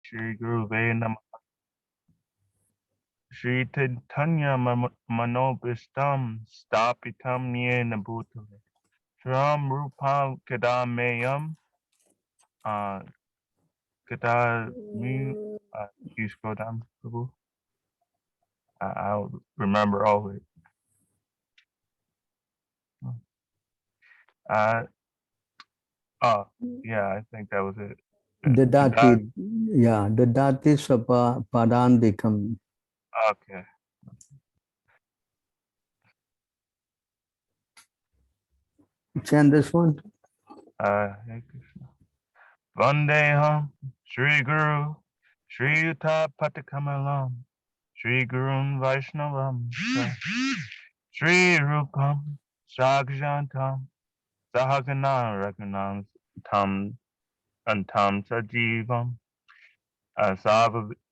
Shri Guruve Namaha. Shri Chaitanya Manobishtam Stapitam Yena Bhutale. Shram Rupam Kadameyam Kadami. You scroll down, Prabhu. I'll remember all of it. Yeah, I think that was it. Dadati, yeah, Dadati Padandikam. Okay. Chant this one. Hare Krishna. Vandeham Shri Guru Shri Yuta Patakamalam Shri Gurun Vaishnavam Shri Rupam Shagjantam Sahagana Ragunam Tam Antam Sajivam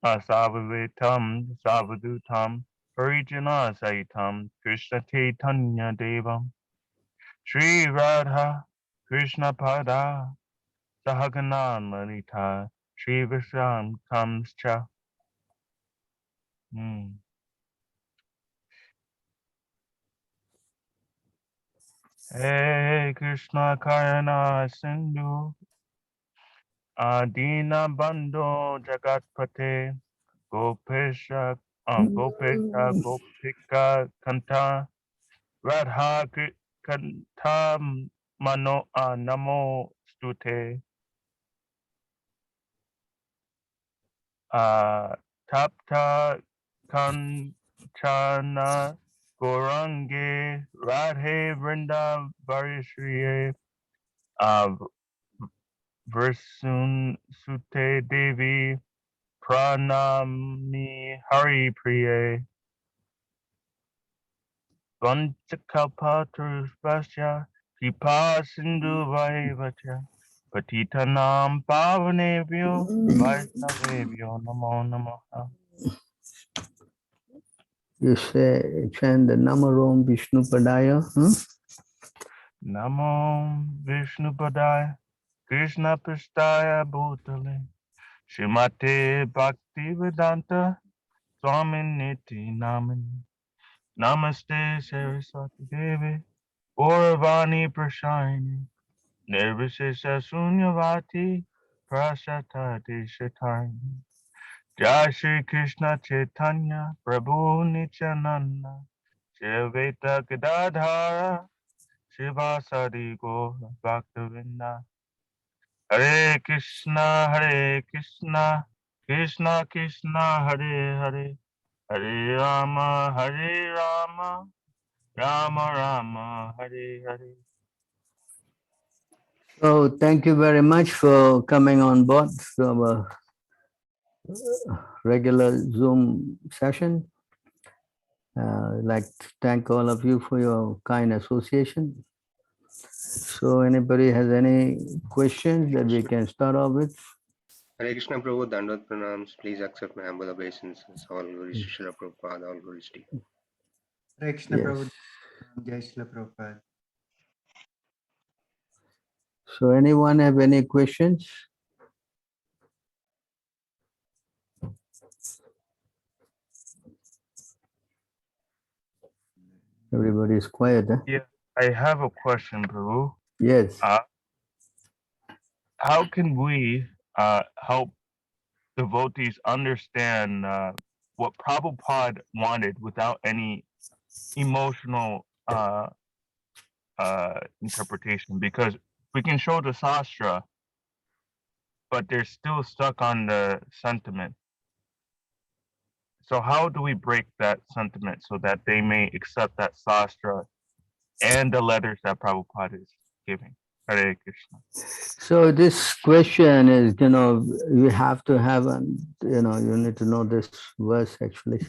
Asavavitam Savadutam Parijana Saitam Krishna Chaitanya Devam Shri Radha Krishna Pada Sahagana Lalita Shri Visham comes cha. Hey Krishna Karana Sindhu Adina Bando Jagatpate Gopesha Gopika Kanta Radha Kanta Mano Namo Stute Tapta Kanchana Gorange Radhe Vrinda Varishriye Versun Sute Devi Pranami Hari Priye Vanchakalpatarusvasya Kripa Sindhu Vaivacha Patitanam Pavanebhyo Vaishnavebhyo Namo Namaha. You say, chant the Namarom Vishnu Padaya. Namo Vishnu Padaya Krishna Pristaya Bhutale Shrimate Bhakti Vedanta Swaminiti Namani Namaste Saraswati Devi Gauravani Prashayani Nirvishesha Sunyavati Prashatati Shatani Jai Shri Krishna Chaitanya Prabhu Nityananda Shri Advaita Gadadhara Shivasadi Gaura Bhaktavinda Hare Krishna Krishna Krishna Hare Hare Hare Rama Rama Rama Hare Hare. So thank you very much for coming on board to our regular Zoom session. I'd like to thank all of you for your kind association. So anybody has any questions that we can start off with? Hare Krishna Prabhu, Dandot Pranams. Please accept my humble obeisances. All glories to Srila Prabhupada, all glories to you. Hare Krishna Prabhu, Jai Srila Prabhupada. So anyone have any questions? Everybody is quiet, huh? Yeah, I have a question, Prabhu. Yes. How can we help devotees understand what Prabhupada wanted without any emotional interpretation? Because we can show the sastra, but they're still stuck on the sentiment. So how do we break that sentiment so that they may accept that sastra and the letters that Prabhupada is giving? Hare Krishna. So this question is, you have to have, you need to know this verse actually.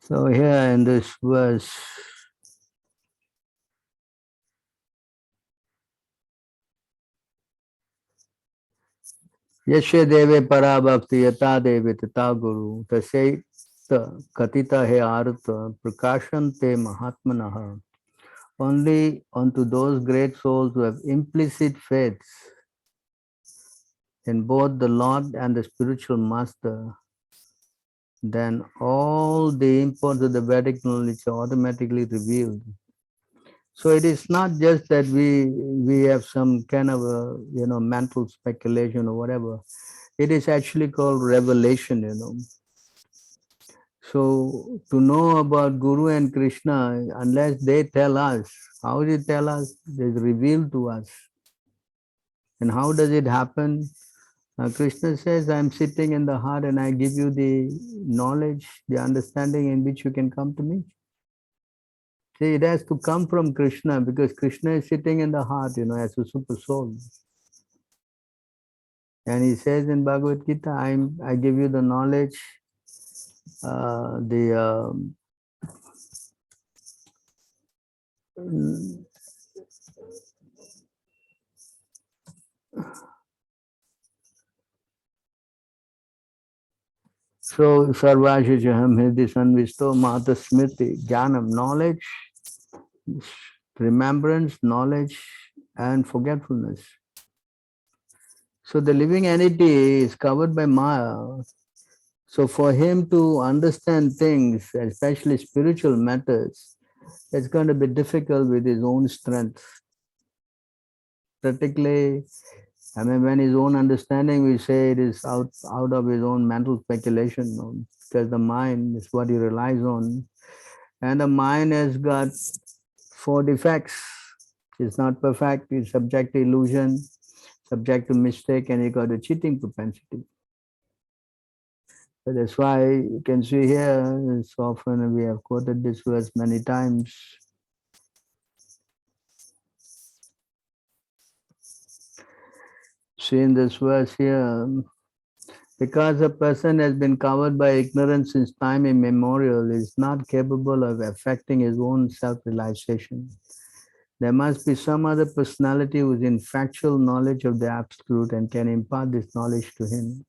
So here in this verse, Yashe deve para bhakti yata deve tata guru tasya katita he arta prakashante mahatmanaha. Only unto those great souls who have implicit faith in both the Lord and the spiritual master, then all the imports of the Vedic knowledge are automatically revealed. So it is not just that we have some kind of a mental speculation or whatever. It is actually called revelation. So to know about Guru and Krishna, unless they tell us, how do they tell us? It is revealed to us. And how does it happen? Krishna says, I am sitting in the heart and I give you the knowledge, the understanding in which you can come to me. See, it has to come from Krishna because Krishna is sitting in the heart, as a super soul. And he says in Bhagavad Gita, I give you the knowledge, so Sarvashishaham Hridhi Sanvisto Mata Smriti Jnanam, knowledge, remembrance, knowledge, and forgetfulness. So the living entity is covered by Maya. So for him to understand things, especially spiritual matters, it's going to be difficult with his own strength. Particularly, when his own understanding, we say it is out of his own mental speculation, because the mind is what he relies on. And the mind has got 4 defects. It's not perfect, it's subject to illusion, subject to mistake, and he got a cheating propensity. So that's why you can see here, it's often we have quoted this verse many times. See in this verse here, because a person has been covered by ignorance since time immemorial, is not capable of affecting his own self-realization. There must be some other personality who is in factual knowledge of the Absolute and can impart this knowledge to him.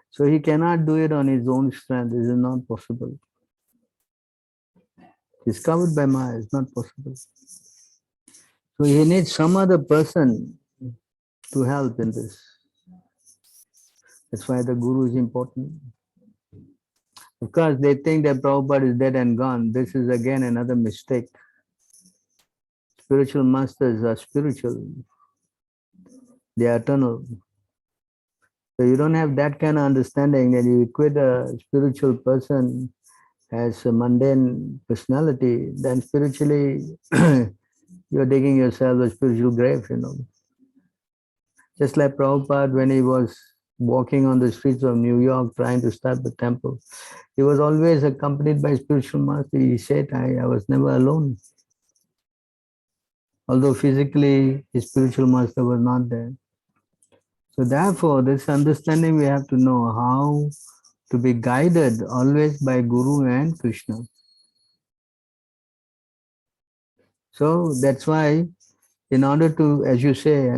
So he cannot do it on his own strength. This is not possible. He's covered by Maya. It's not possible. So he needs some other person to help in this. That's why the Guru is important. Of course, they think that Prabhupada is dead and gone. This is again another mistake. Spiritual masters are spiritual. They are eternal. So you don't have that kind of understanding that you equate a spiritual person as a mundane personality, then spiritually you're digging yourself a spiritual grave, Just like Prabhupada, when he was walking on the streets of New York trying to start the temple, he was always accompanied by spiritual master. He said, I was never alone. Although physically his spiritual master was not there. So therefore, this understanding we have to know how to be guided always by Guru and Krishna. So that's why, in order to, as you say,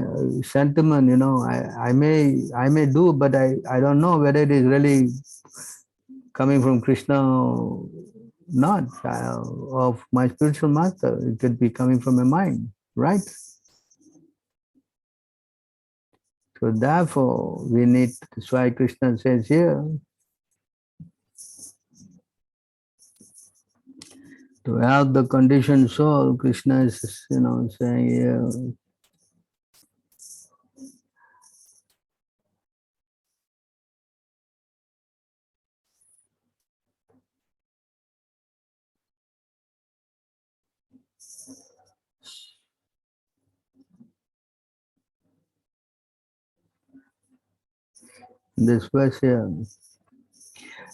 sentiment, I may do, but I don't know whether it is really coming from Krishna or not, of my spiritual master. It could be coming from my mind, right? So therefore, we need, that's why Krishna says here, to help the conditioned soul, Krishna is, saying here, this verse here,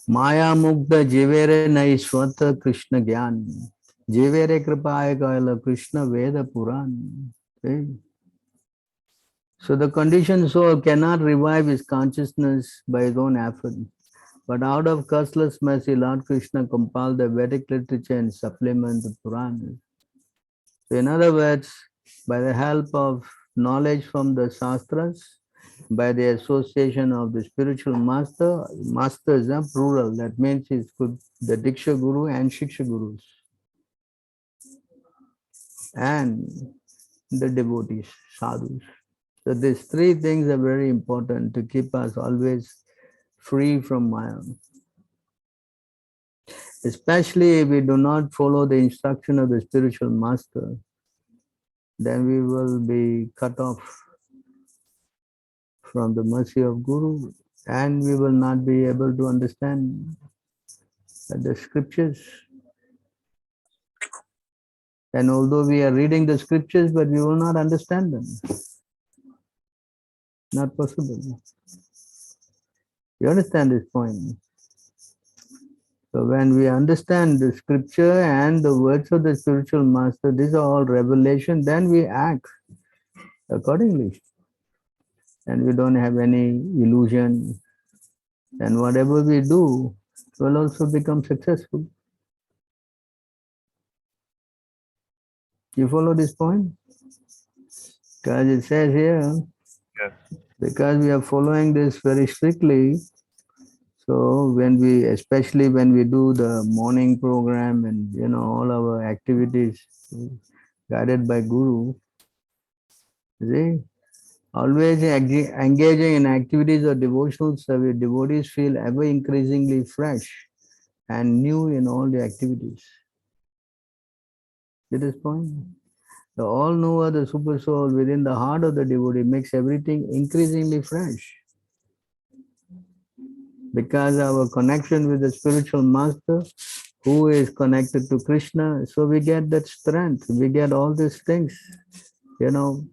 Maya Mukta Jivere Nai Swata Krishna Gyan, Jivere Kripaya Kaila Krishna Veda Puran. Okay? So the conditioned soul cannot revive his consciousness by his own effort. But out of causeless mercy, Lord Krishna compiled the Vedic literature and supplement the Puranas. So in other words, by the help of knowledge from the Shastras by the association of the spiritual master. Masters are plural. That means it could the Diksha Guru and Shiksha Gurus and the devotees, sadhus. So these three things are very important to keep us always free from Maya. Especially if we do not follow the instruction of the spiritual master, then we will be cut off from the mercy of Guru, and we will not be able to understand the scriptures. And although we are reading the scriptures, but we will not understand them. Not possible. You understand this point? So when we understand the scripture and the words of the spiritual master, these are all revelation, then we act accordingly. And we don't have any illusion. And whatever we do will also become successful. You follow this point? Because it says here, Yes. because we are following this very strictly, so when we, especially when we do the morning program and all our activities guided by Guru, see, always engaging in activities of devotional service, devotees feel ever increasingly fresh and new in all the activities. See this point? The all-knower, the super soul within the heart of the devotee makes everything increasingly fresh. Because our connection with the spiritual master, who is connected to Krishna, so we get that strength, we get all these things, So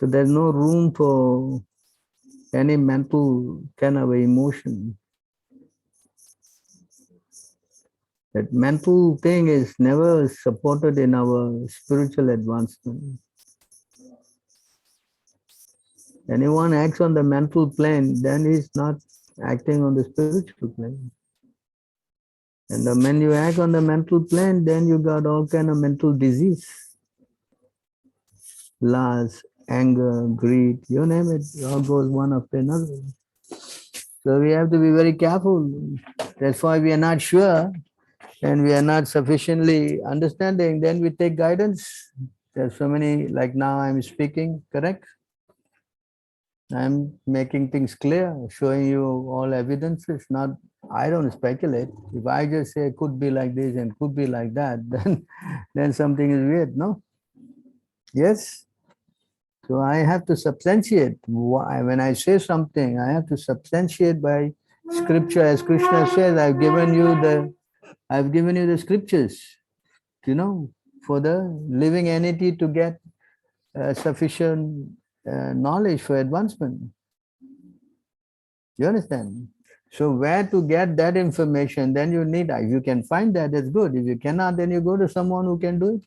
there's no room for any mental kind of emotion. That mental thing is never supported in our spiritual advancement. Anyone acts on the mental plane, then he's not acting on the spiritual plane. And when you act on the mental plane, then you got all kind of mental disease. Lust, anger, greed, you name it, it all goes one after another. So we have to be very careful. That's why we are not sure and we are not sufficiently understanding, then we take guidance. There's so many, like now I'm speaking, correct? I'm making things clear, showing you all evidences, not, I don't speculate. If I just say could be like this and could be like that, then something is weird, no? Yes? So I have to substantiate. When I say something, I have to substantiate by scripture. As Krishna says, I've given you the scriptures, for the living entity to get sufficient knowledge for advancement. You understand? So where to get that information, then you need, if you can find that, that's good. If you cannot, then you go to someone who can do it.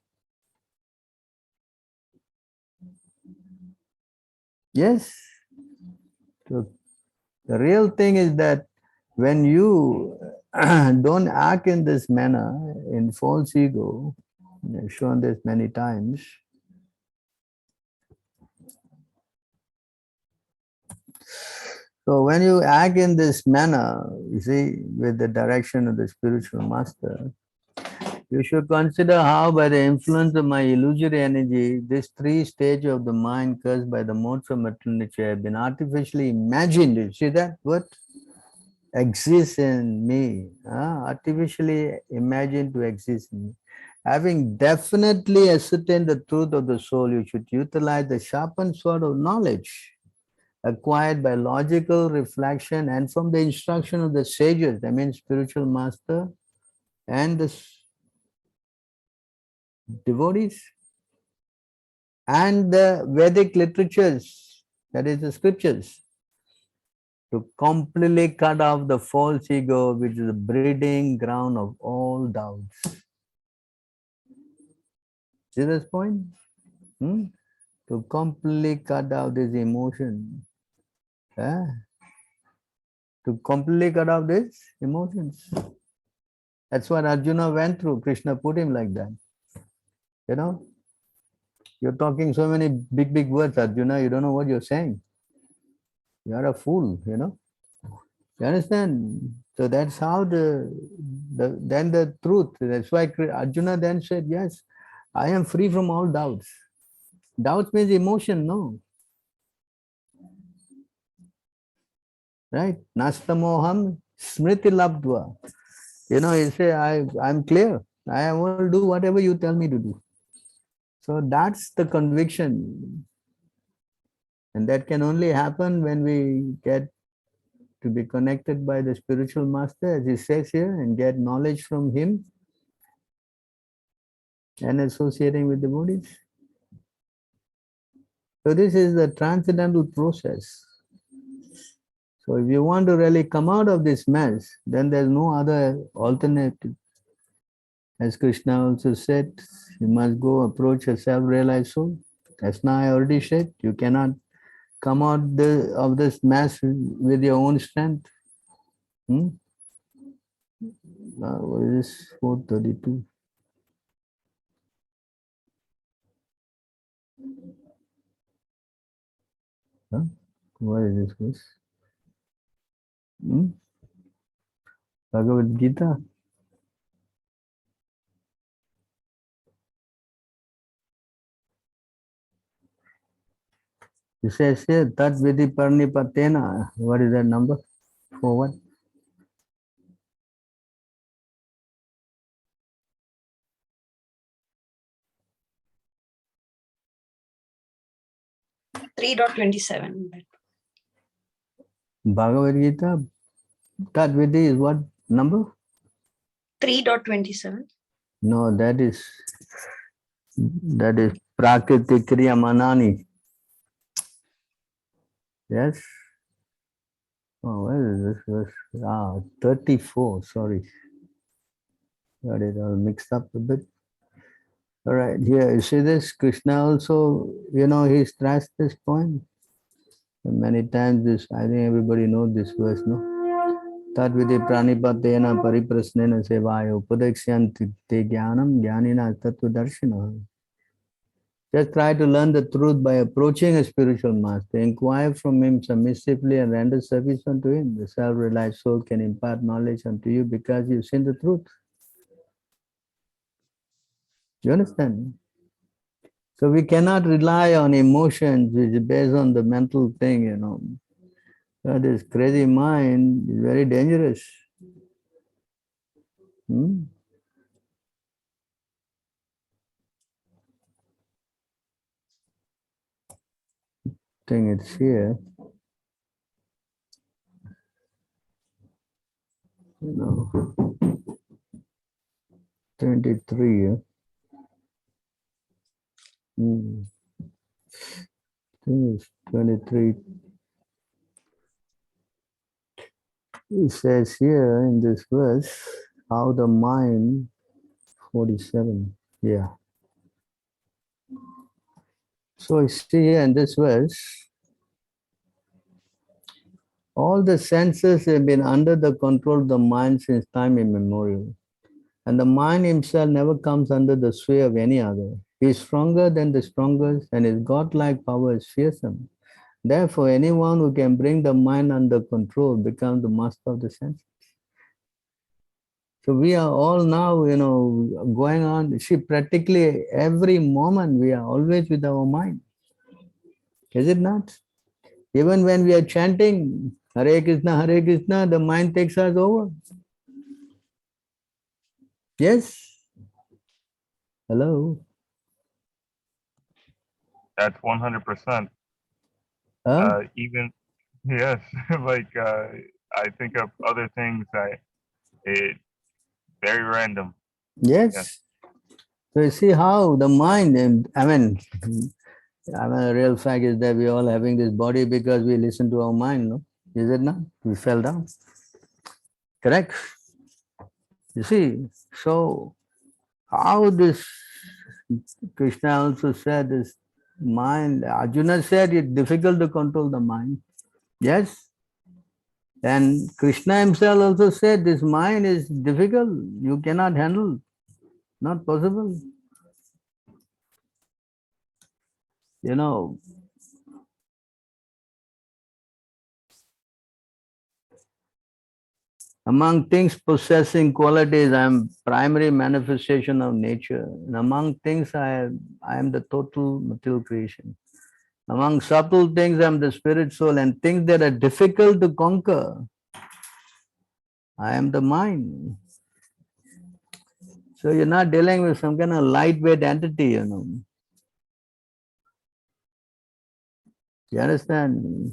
Yes. So the real thing is that when you don't act in this manner, in false ego, I've shown this many times, so when you act in this manner, you see, with the direction of the spiritual master, you should consider how by the influence of my illusory energy, this three stages of the mind cursed by the modes of material nature have been artificially imagined. You see that? What exists in me, artificially imagined to exist in me. Having definitely ascertained the truth of the soul, you should utilize the sharpened sword of knowledge acquired by logical reflection and from the instruction of the sages, I mean spiritual master and the devotees, and the Vedic literatures, that is the scriptures, to completely cut off the false ego, which is the breeding ground of all doubts. See this point? To completely cut out this emotion. To completely cut off these emotions. That's what Arjuna went through. Krishna put him like that. You're talking so many big words, Arjuna, you don't know what you're saying. You're a fool, you know. You understand? So that's how then the truth. That's why Arjuna then said, yes, I am free from all doubts. Doubts means emotion, no? Right? Nastamoham smriti labdva. You know, you say, I'm clear. I will do whatever you tell me to do. So that's the conviction. And that can only happen when we get to be connected by the spiritual master, as he says here, and get knowledge from him and associating with devotees. So this is the transcendental process. So if you want to really come out of this mess, then there's no other alternative. As Krishna also said, you must go approach a self-realized soul. As now I already said, you cannot come out of this mess with your own strength. What is this? 432. Huh? What is this verse? Bhagavad Gita. It says here, Tat Vidhi Parnipatena. What is that number? For what? Bhagavad Gita. Tat Vidhi is what number? 3.27. No, that is Prakriti Kriya Manani. Yes. Oh, where is this verse? 34, sorry. Got it all mixed up a bit. All right, here, you see this? Krishna also, you know, he stressed this point. And many times this, I think everybody knows this verse, no? Tat vidhi pranipatena pariprasnena sevaya upadekshyanti te jnanam jnanina tattva darshina. Just try to learn the truth by approaching a spiritual master. Inquire from him submissively and render service unto him. The self-realized soul can impart knowledge unto you because you've seen the truth. You understand? So we cannot rely on emotions which is based on the mental thing, you know. This crazy mind is very dangerous. I think it's here. No. 23. Yeah? I think it's 23. It says here in this verse how the mind, 47. Yeah. So you see here in this verse, all the senses have been under the control of the mind since time immemorial. And the mind himself never comes under the sway of any other. He is stronger than the strongest, and his godlike power is fearsome. Therefore, anyone who can bring the mind under control becomes the master of the senses. So we are all now, you know, going on. See, practically every moment we are always with our mind. Is it not? Even when we are chanting Hare Krishna, the mind takes us over. Yes? Hello? That's 100%. Even, yes, like I think of other things it very random. Yes. So you see how the mind, I mean, the real fact is that we all having this body because we listen to our mind, no? Is it not? We fell down. Correct? You see, so how this, Krishna also said this mind, Arjuna said it's difficult to control the mind. Yes? And Krishna himself also said this mind is difficult, you cannot handle, not possible. you know, among things possessing qualities, I am primary manifestation of nature. And among things, I am the total material creation. Among subtle things, I am the spirit soul, and things that are difficult to conquer, I am the mind. So you're not dealing with some kind of lightweight entity, you know. You understand?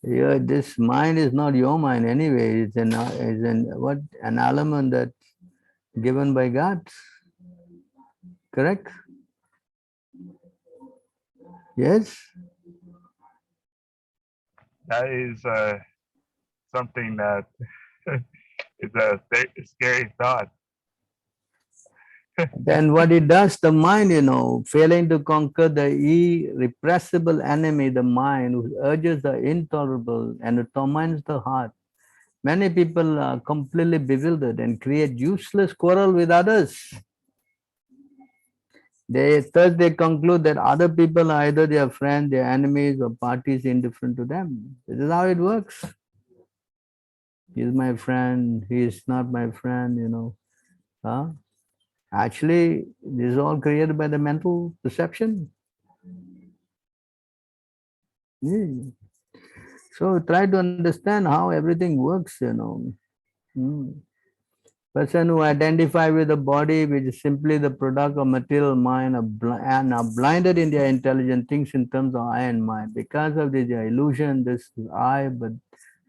This mind is not your mind anyway. It's an element that given by God. Correct? Yes? That is something that is a scary thought. Then what it does, the mind, you know, failing to conquer the irrepressible enemy, the mind, who urges the intolerable and it torments the heart. Many people are completely bewildered and create useless quarrel with others. Thus they conclude that other people are either their friends, their enemies, or parties indifferent to them. This is how it works. He is my friend, he is not my friend, you know. Huh? Actually, this is all created by the mental perception. Yeah. So try to understand how everything works, you know. Person who identify with the body, which is simply the product of material mind, and are blinded in their intelligence, thinks in terms of I and mind. Because of this illusion, this is I, but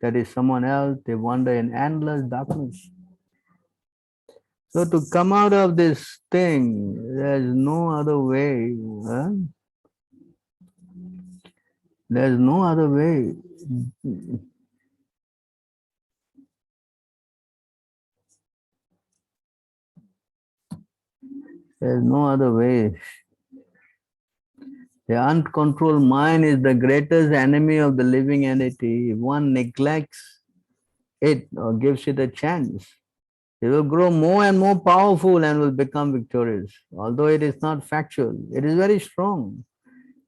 that is someone else, they wander in endless darkness. So to come out of this thing, there's no other way. Huh? There's no other way. There's no other way. The uncontrolled mind is the greatest enemy of the living entity. If one neglects it or gives it a chance, it will grow more and more powerful and will become victorious. Although it is not factual, it is very strong.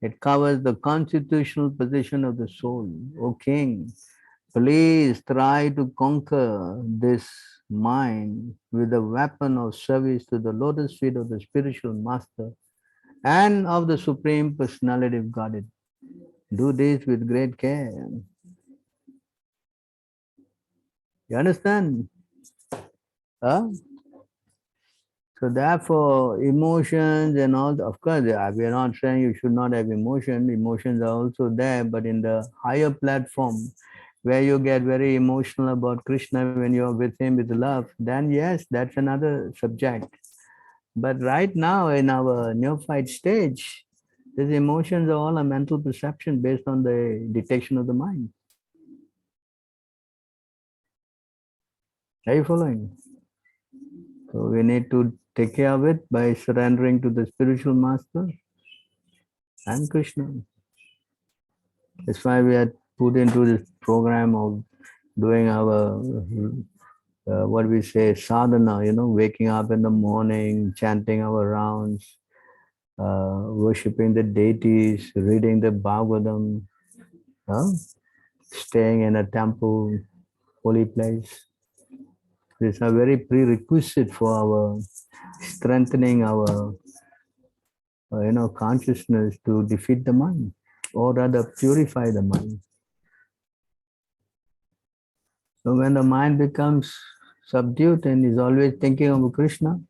It covers the constitutional position of the soul. O king, please try to conquer this mind with the weapon of service to the lotus feet of the spiritual master and of the Supreme Personality of Godhead. Do this with great care. You understand? Huh? So therefore, emotions and all, of course, we are not saying you should not have emotion. Emotions are also there, but in the higher platform, where you get very emotional about Krishna when you're with him with love, then yes, that's another subject. But right now, in our neophyte stage, these emotions are all a mental perception based on the detection of the mind. Are you following? So we need to take care of it by surrendering to the spiritual master and Krishna. That's why we are put into this program of doing our, what we say, sadhana, you know, waking up in the morning, chanting our rounds, worshipping the deities, reading the Bhagavatam, staying in a temple, holy place. These are very prerequisite for our strengthening our consciousness to defeat the mind, or rather purify the mind. So when the mind becomes subdued and is always thinking of Krishna,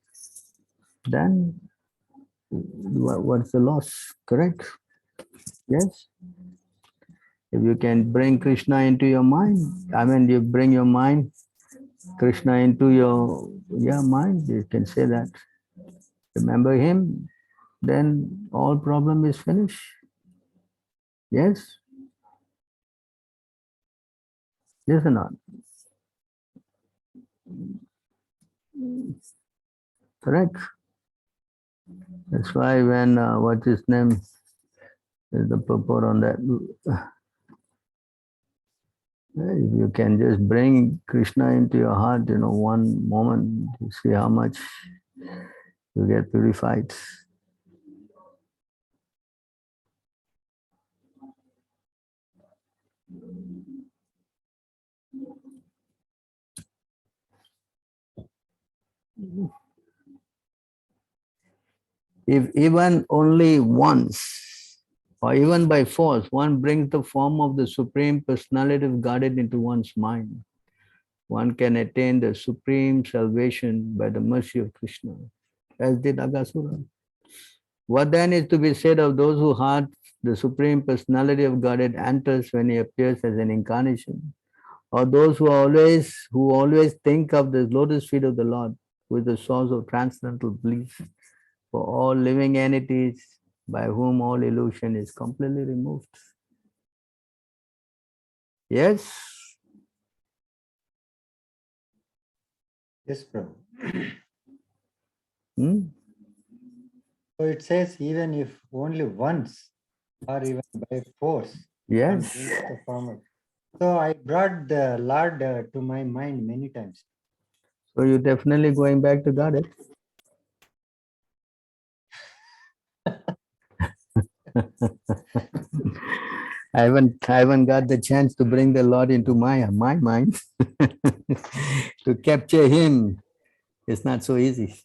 then what's the loss? Correct? Yes? If you can bring Krishna into your mind, I mean, you bring your mind, Krishna into your mind, you can say that. Remember him, then all problem is finished. Yes? Yes or not? Correct. That's why when, what's his name, is the purport on that. If you can just bring Krishna into your heart, one moment, you see how much you get purified. if even only once, or even by force, one brings the form of the Supreme Personality of Godhead into one's mind, one can attain the supreme salvation by the mercy of Krishna, as did Aghasura. What then is to be said of those whose heart the Supreme Personality of Godhead enters when he appears as an incarnation, or those who always think of the lotus feet of the Lord, who is the source of transcendental bliss for all living entities, by whom all illusion is completely removed? Yes? Yes, Prabhu. Hmm? So it says even if only once or even by force, one Yes. brings the form of. So I brought the Lord to my mind many times. So you're definitely going back to Godhead. I haven't got the chance to bring the Lord into my mind. To capture him is not so easy.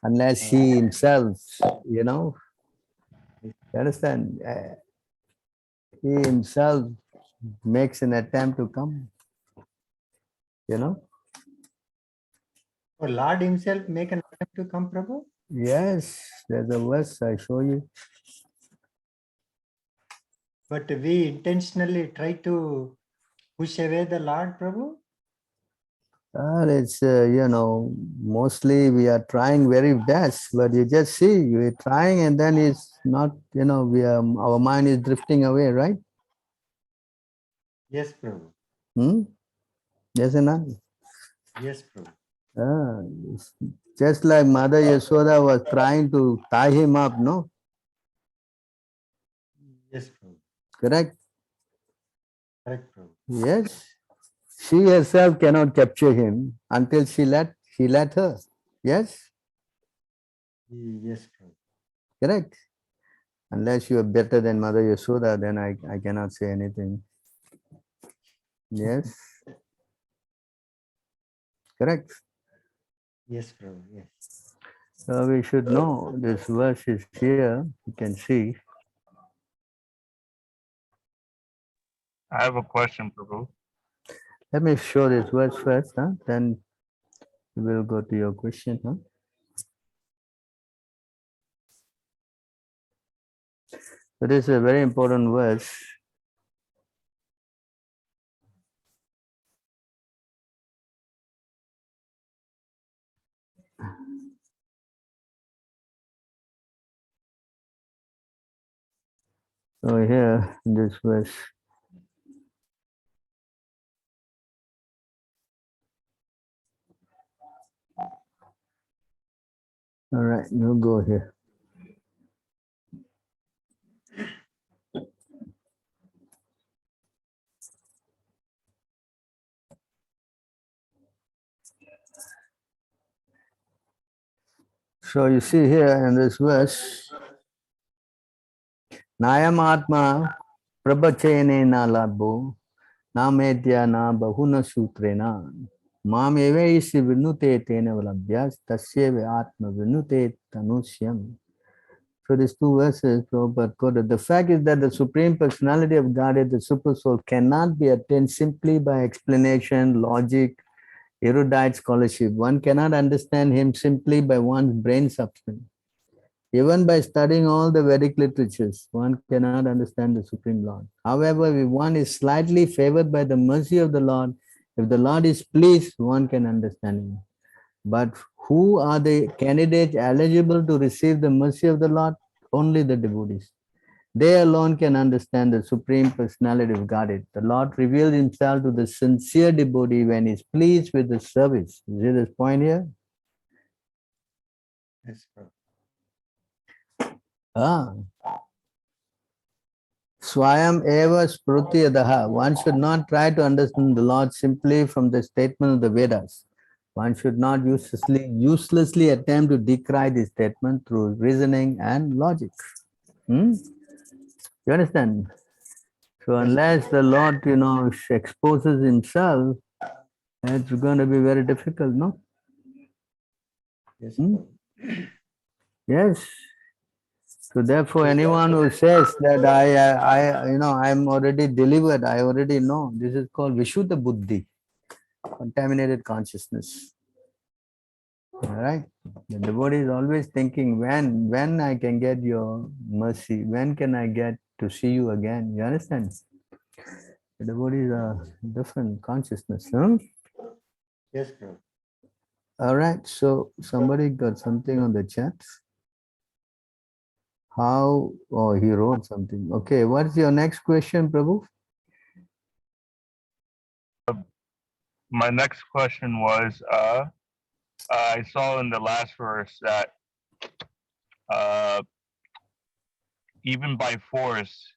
Unless he himself, you understand? He himself makes an attempt to come, So Lord himself make an attempt to come, Prabhu? Yes, there's a verse I show you. But we intentionally try to push away the Lord, Prabhu? It's, mostly we are trying very best, but you just see, we're trying and then it's not, our mind is drifting away, right? Yes, Prabhu. Yes or not? Yes, Prabhu. It's just like Mother Yashoda was trying to tie him up, no? Yes, Prabhu. Correct? Correct, Prabhu. Yes. She herself cannot capture him until she let her. Yes? Yes, Prabhu. Correct? Unless you are better than Mother Yashoda, then I cannot say anything. Yes? Correct? Yes, Prabhu. Yes. So we should know this verse is here. You can see. I have a question, Prabhu. Let me show this verse first, then we will go to your question. So this is a very important verse. So here, this verse. All right, you go here. So you see here in this verse, Nayam Atma Prabhachene na labho na medya na bahuna sutrena mam eve isi vinute tena valabhyas tasyeva atma vinute tanusyam. So these two verses, Prabhupada quoted. The fact is that the Supreme Personality of Godhead, the Super Soul, cannot be attained simply by explanation, logic, erudite scholarship. One cannot understand him simply by one's brain substance. Even by studying all the Vedic literatures, one cannot understand the Supreme Lord. However, if one is slightly favored by the mercy of the Lord, if the Lord is pleased, one can understand him. But who are the candidates eligible to receive the mercy of the Lord? Only the devotees. They alone can understand the Supreme Personality of Godhead. The Lord reveals himself to the sincere devotee when he is pleased with the service. You see this point here? Yes, Prabhu. Swayam eva spruti adaha. One should not try to understand the Lord simply from the statement of the Vedas. One should not uselessly attempt to decry this statement through reasoning and logic. You understand? So unless the Lord, exposes himself, it's going to be very difficult, no? Yes, Hmm? Prabhu. Yes. So therefore, Is that anyone who says that I'm already delivered, I already know. This is called Vishuddha Buddhi, contaminated consciousness. All right. The devotee is always thinking, when I can get your mercy, when can I get to see you again? You understand? The devotee is a different consciousness. Huh? Yes, Prabhu. All right. So somebody got something on the chat. How? Oh, he wrote something. Okay. What's your next question, Prabhu? My next question was, I saw in the last verse that even by force,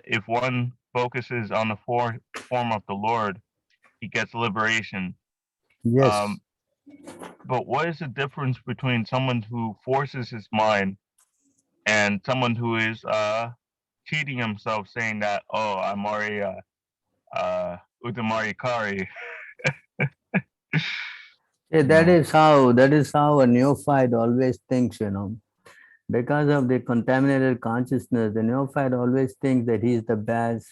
if one focuses on the form of the Lord, he gets liberation. Yes. But what is the difference between someone who forces his mind and someone who is cheating himself, saying that, oh, I'm already Utamari Kari? Yeah, that is how a neophyte always thinks, Because of the contaminated consciousness, the neophyte always thinks that he is the best.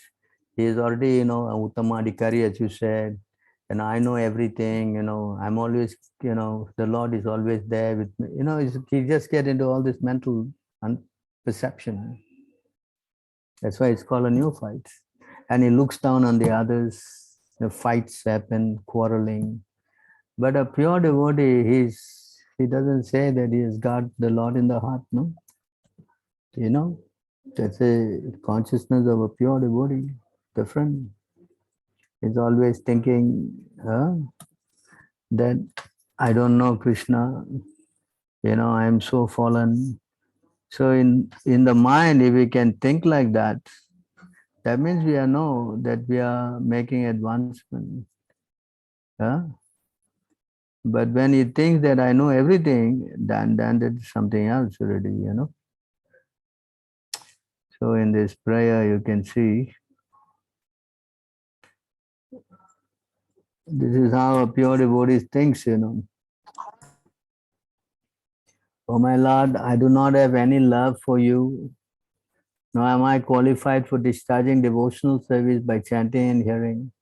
He is already, Uttamadikari, as you said, and I know everything, I'm always, the Lord is always there with me. He just get into all this mental perception. That's why it's called a neophyte. And he looks down on the others, the fights happen, quarreling. But a pure devotee, he doesn't say that he has got the Lord in the heart, no? That's a consciousness of a pure devotee, different. He's always thinking that I don't know Krishna, I am so fallen. So in the mind, if we can think like that, that means we know that we are making advancement. Huh? But when he thinks that I know everything, then that's something else already. So in this prayer, you can see this is how a pure devotee thinks. Oh my Lord, I do not have any love for you, nor am I qualified for discharging devotional service by chanting and hearing,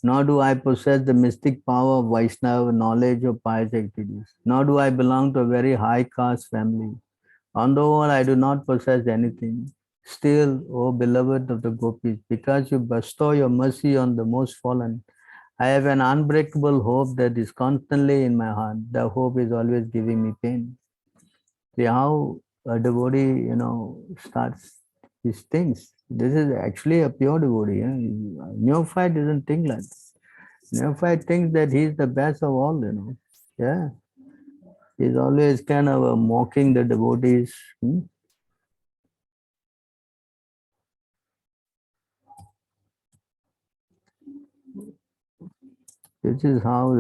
nor do I possess the mystic power of Vaishnava knowledge or pious activities, nor do I belong to a very high caste family. On the whole, I do not possess anything. Still, O beloved of the gopis, because you bestow your mercy on the most fallen, I have an unbreakable hope that is constantly in my heart. The hope is always giving me pain. See how a devotee, starts his things. This is actually a pure devotee. Neophyte doesn't think like this. Neophyte thinks that he's the best of all. Yeah. He's always kind of mocking the devotees. This is how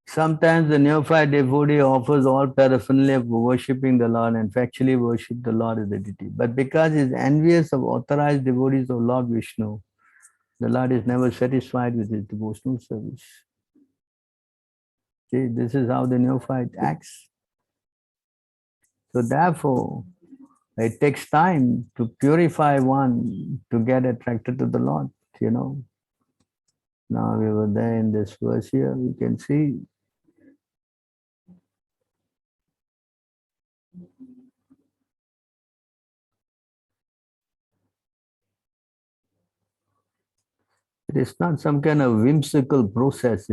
sometimes the neophyte devotee offers all paraphernalia for worshipping the Lord and factually worship the Lord as the deity. But because he is envious of authorized devotees of Lord Vishnu, the Lord is never satisfied with his devotional service. See, this is how the neophyte acts. So therefore, it takes time to purify one to get attracted to the Lord. Now we were there in this verse here, you can see. It is not some kind of whimsical process.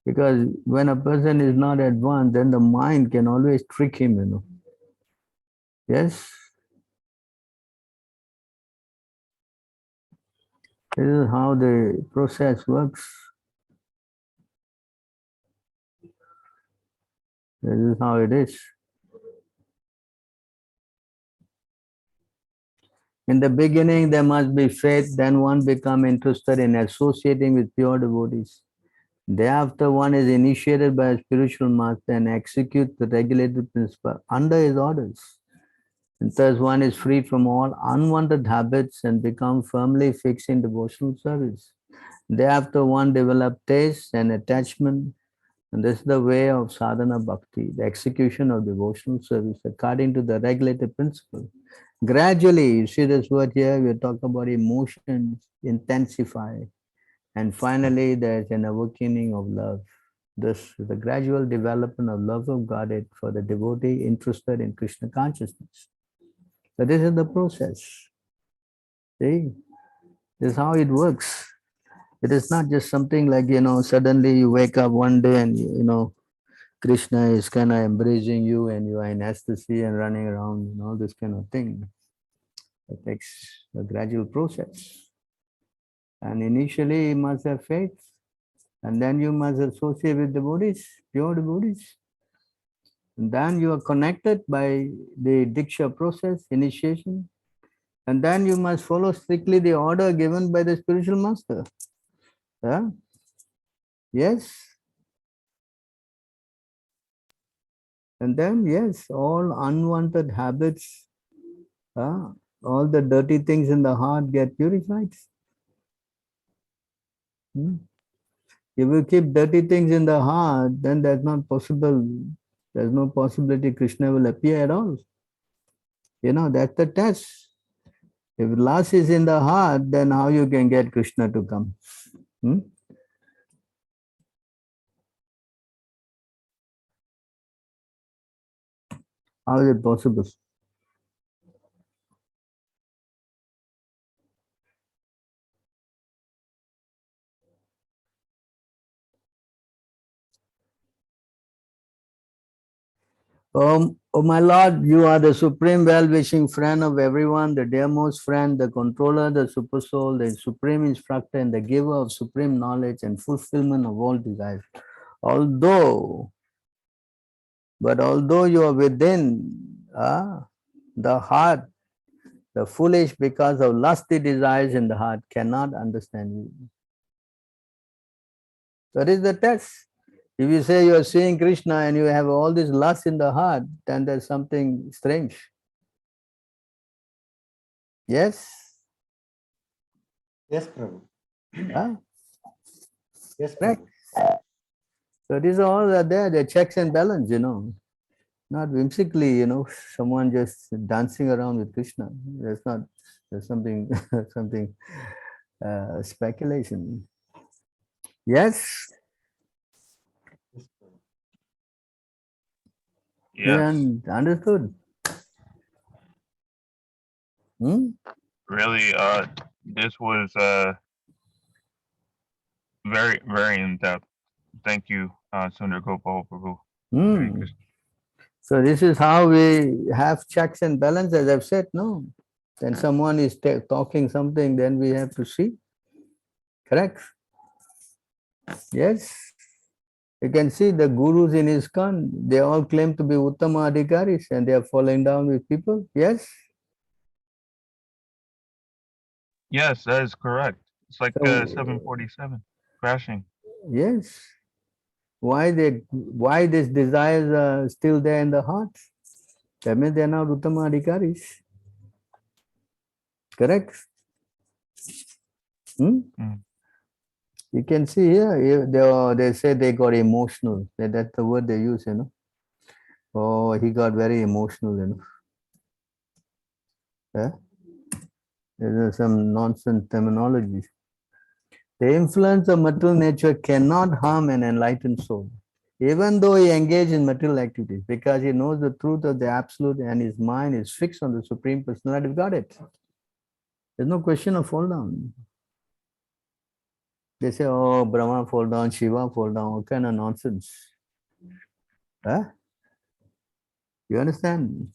Because when a person is not advanced, then the mind can always trick him. Yes? This is how the process works. This is how it is. In the beginning, there must be faith, then one become interested in associating with pure devotees. Thereafter, one is initiated by a spiritual master and executes the regulated principle under his orders. And thus one is freed from all unwanted habits and become firmly fixed in devotional service. Thereafter one develops taste and attachment, and this is the way of sadhana bhakti, the execution of devotional service according to the regulated principle. Gradually, you see this word here, we talk about emotions intensify, and finally there's an awakening of love. This is the gradual development of love of Godhead for the devotee interested in Krishna consciousness. So this is the process. See, this is how it works. It is not just something like, suddenly you wake up one day and, Krishna is kind of embracing you and you are in ecstasy and running around and all this kind of thing. It takes a gradual process. And initially you must have faith, and then you must associate with devotees, pure devotees. And then you are connected by the Diksha process, initiation. And then you must follow strictly the order given by the spiritual master. Yeah? Yes. And then, yes, all unwanted habits, all the dirty things in the heart get purified. If you keep dirty things in the heart, then that's not possible. There's no possibility Krishna will appear at all. That's the test. If lust is in the heart, then how you can get Krishna to come? How is it possible? Oh my Lord, you are the supreme well-wishing friend of everyone, the dearmost friend, the controller, the super soul, the supreme instructor, and the giver of supreme knowledge and fulfillment of all desires. Although you are within the heart, the foolish, because of lusty desires in the heart, cannot understand you. That is the test. If you say you are seeing Krishna and you have all this lust in the heart, then there's something strange. Yes? Yes, Prabhu. Yes, Right. Prabhu. So these are all are there, they're checks and balance, not whimsically, someone just dancing around with Krishna. There's something, something speculation. Yes? Yes, Prabhu. Yes. Yeah, understood. Really, this was very, very in depth. Thank you, Sundar Gopal Prabhu. Hare Krishna. So this is how we have checks and balance, as I've said, no? Then someone is talking something, then we have to see. Correct? Yes. You can see the gurus in ISKCON, they all claim to be Uttama Adhikaris and they are falling down with people. Yes? Yes, that is correct. It's like So, 747 crashing. yes. Why these desires are still there in the heart? That means they are not Uttama Adhikaris. Correct? You can see here, they say they got emotional. That's the word they use, Oh, he got very emotional, Yeah? There's some nonsense terminology. The influence of material nature cannot harm an enlightened soul, even though he engages in material activities, because he knows the truth of the absolute and his mind is fixed on the Supreme Personality of Godhead. There's no question of fall down. They say, oh, Brahma fall down, Shiva fall down, what kind of nonsense? You understand?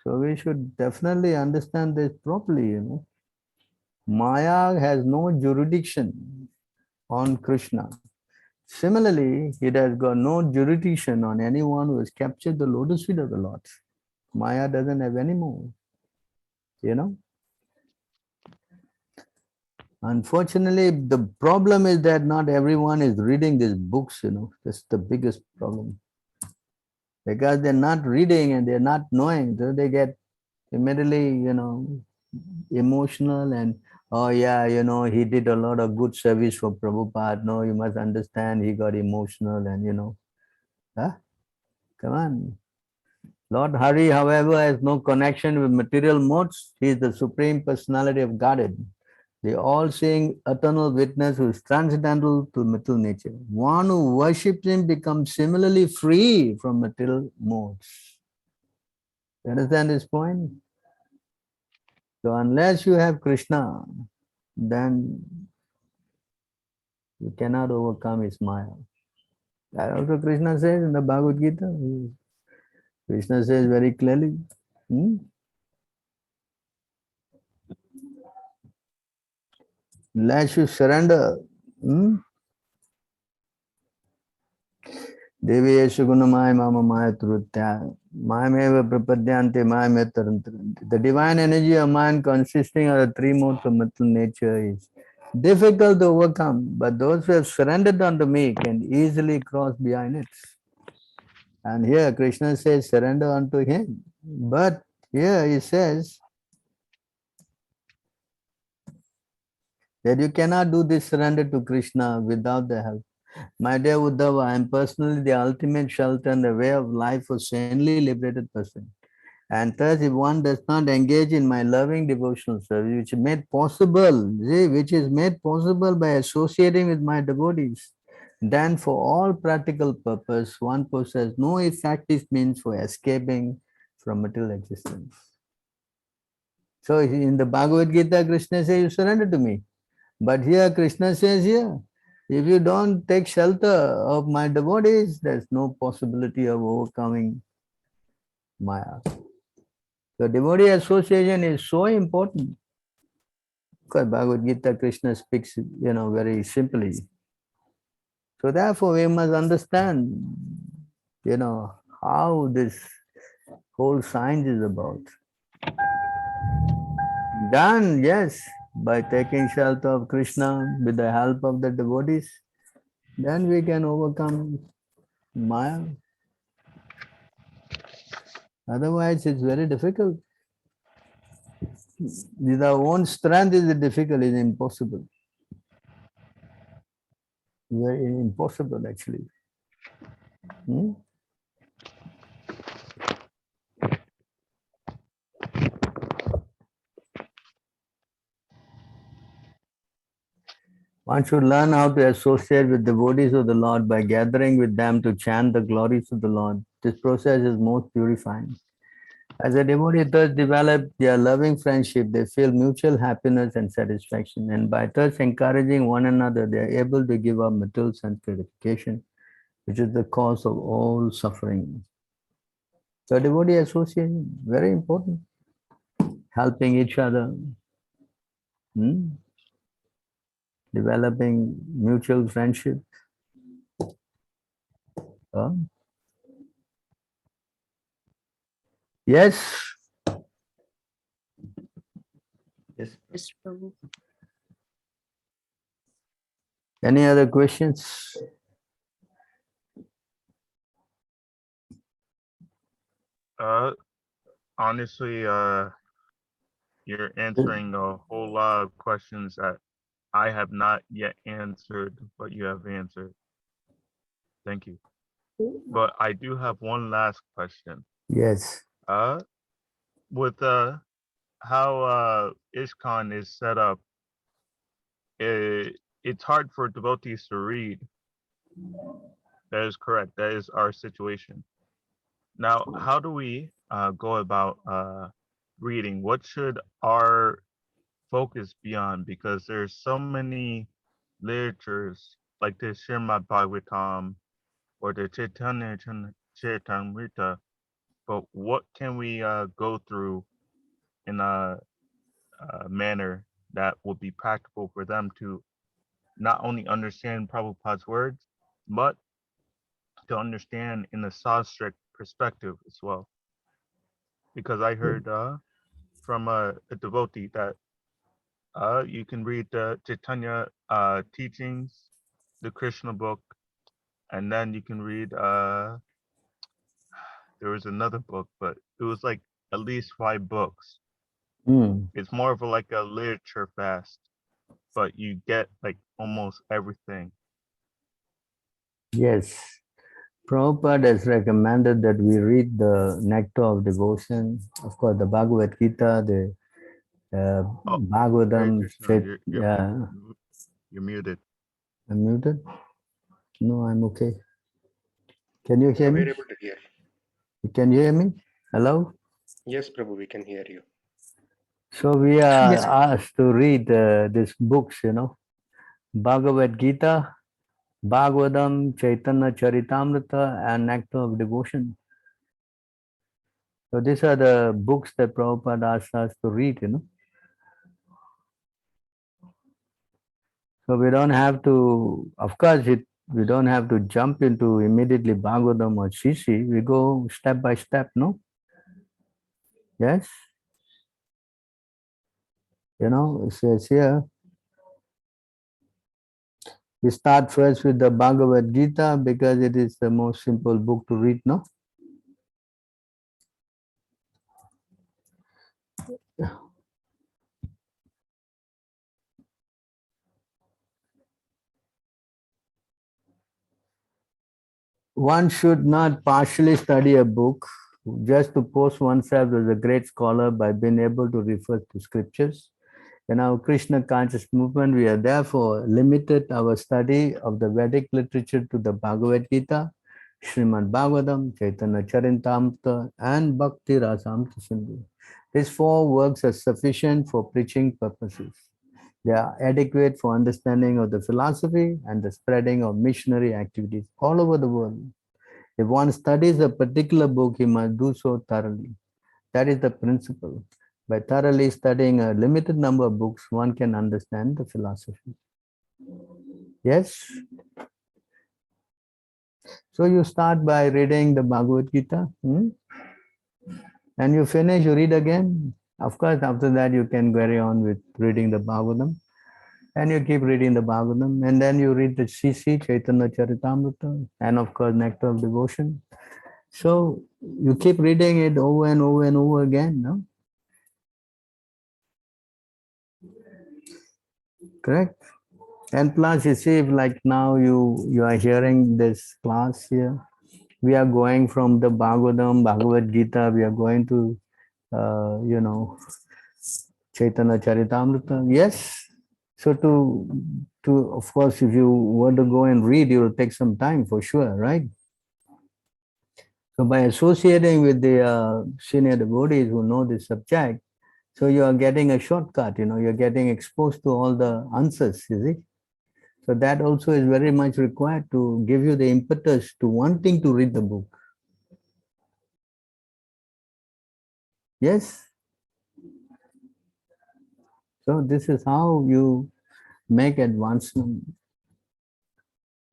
So we should definitely understand this properly, Maya has no jurisdiction on Krishna. Similarly, it has got no jurisdiction on anyone who has captured the lotus feet of the Lord. Maya doesn't have any more, Unfortunately, the problem is that not everyone is reading these books, That's the biggest problem. because they're not reading and they're not knowing, so they get immediately, emotional and, oh yeah, he did a lot of good service for Prabhupada. No, you must understand, he got emotional and huh? Come on. Lord Hari, however, has no connection with material modes. He is the Supreme Personality of Godhead, the all-seeing eternal witness who is transcendental to material nature. One who worships him becomes similarly free from material modes. You understand this point? So unless you have Krishna, then you cannot overcome his Maya. That also Krishna says in the Bhagavad Gita. Krishna says very clearly. Unless you surrender. Devi Gunamaya Mama Maya Trutya Mayameva Prapadyante Mayametarantaranti. The divine energy of mind consisting of the three modes of material nature is difficult to overcome, but those who have surrendered unto me can easily cross behind it. And here Krishna says surrender unto him. But here he says that you cannot do this surrender to Krishna without the help. My dear Uddhava, I am personally the ultimate shelter and the way of life for saintly liberated person. And thus, if one does not engage in my loving devotional service, which is made possible, by associating with my devotees, then for all practical purpose, one possesses no effective means for escaping from material existence. So in the Bhagavad Gita, Krishna says, you surrender to me. But here Krishna says here, if you don't take shelter of my devotees, there's no possibility of overcoming Maya. The devotee association is so important. Because Bhagavad Gita, Krishna speaks, very simply. So therefore we must understand, how this whole science is about. Done, yes, by taking shelter of Krishna with the help of the devotees, then we can overcome Maya. Otherwise, it's very difficult. With our own strength, is difficult, it's impossible. Very impossible, actually. One should learn how to associate with devotees of the Lord by gathering with them to chant the glories of the Lord. This process is most purifying. As a devotee thus develop their loving friendship, they feel mutual happiness and satisfaction. And by thus encouraging one another, they are able to give up material sense gratification, which is the cause of all suffering. So devotee association, very important. Helping each other. Developing mutual friendship. Yes. Yes. Yes, Prabhu. Any other questions? Honestly, you're answering a whole lot of questions that I have not yet answered, but you have answered. Thank you. But I do have one last question. Yes. With how ISKCON is set up, it's hard for devotees to read. That is correct. That is our situation. Now, how do we go about reading? What should our focus be on? Because there's so many literatures like the Srimad Bhagavatam or the Chaitanya Charitamrita, but what can we go through in a manner that would be practical for them to not only understand Prabhupada's words, but to understand in a Sastric perspective as well? Because I heard from a devotee that you can read the Chaitanya teachings, the Krishna book, and then you can read there was another book, but it was like at least 5 books. Mm. It's more of like a literature fast, but you get like almost everything. Yes. Prabhupada has recommended that we read the Nectar of Devotion, of course, the Bhagavad Gita, the Oh, Hare Bhagavatam. Krishna, Yeah, you're muted. I'm muted? No, I'm okay. Can you hear Yeah, me? we're able to hear. Can you hear me? Hello? Yes, Prabhu, we can hear you. So we are Yes. asked to read these books, Bhagavad Gita, Bhagavatam, Chaitanya Charitamrita, and Nectar of Devotion. So these are the books that Prabhupada asked us to read. So we don't have to, of course, we don't have to jump into immediately Bhagavatam or CC. We go step by step, no? Yes? It says here, we start first with the Bhagavad Gita because it is the most simple book to read, no? One should not partially study a book just to post oneself as a great scholar by being able to refer to scriptures. In our Krishna conscious movement, we are therefore limited our study of the Vedic literature to the Bhagavad Gita, Srimad Bhagavatam, Chaitanya Charitamrita, and Bhakti Rasamrita Sindhu. These 4 works are sufficient for preaching purposes. They are adequate for understanding of the philosophy and the spreading of missionary activities all over the world. If one studies a particular book, he must do so thoroughly. That is the principle. By thoroughly studying a limited number of books, one can understand the philosophy. Yes? So you start by reading the Bhagavad Gita, and you finish, you read again. Of course, after that, you can carry on with reading the Bhagavatam, and you keep reading the Bhagavatam, and then you read the CC, Chaitanya Charitamrita, and of course, Nectar of Devotion. So you keep reading it over and over and over again, no? Correct? And plus, you see, if like now you are hearing this class here, we are going from the Bhagavatam, Bhagavad Gita, we are going to, Chaitanya Charitamrita. Yes. So to of course, if you want to go and read, it will take some time for sure, right? So by associating with the senior devotees who know this subject, so you are getting a shortcut, you're getting exposed to all the answers, you see. So that also is very much required to give you the impetus to wanting to read the book. Yes. So this is how you make advancement.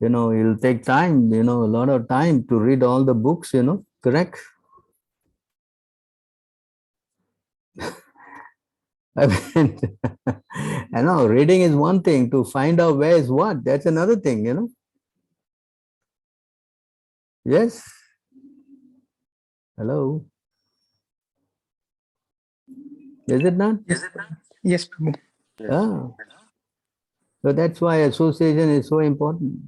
It'll take time, a lot of time to read all the books, correct? I mean, I know reading is one thing, to find out where is what, that's another thing. Yes. Hello. Is it not? Yes, Prabhu. Yes. Ah. So that's why association is so important.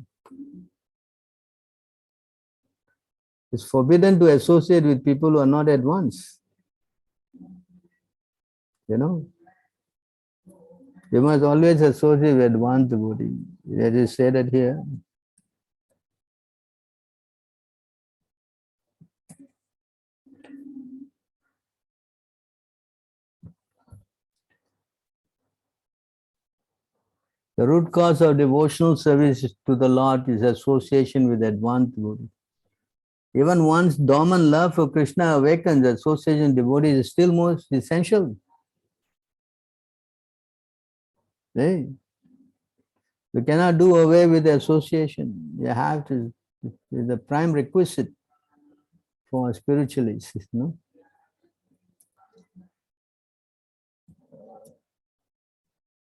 It's forbidden to associate with people who are not advanced. You must always associate with advanced devotee. It is said that here. The root cause of devotional service to the Lord is association with advanced devotee. Even once dormant love for Krishna awakens, association with devotees is still most essential. Hey, you cannot do away with the association. You have to, it's the prime requisite for spiritualists,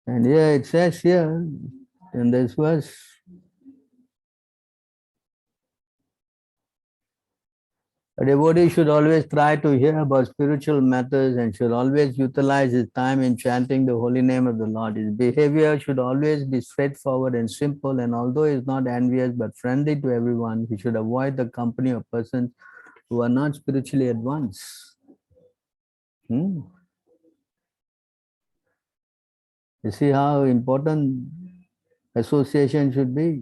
And here it says here in this verse, A devotee should always try to hear about spiritual matters and should always utilize his time in chanting the holy name of the Lord. His behavior should always be straightforward and simple, and although he is not envious but friendly to everyone, he should avoid the company of persons who are not spiritually advanced. You see how important association should be.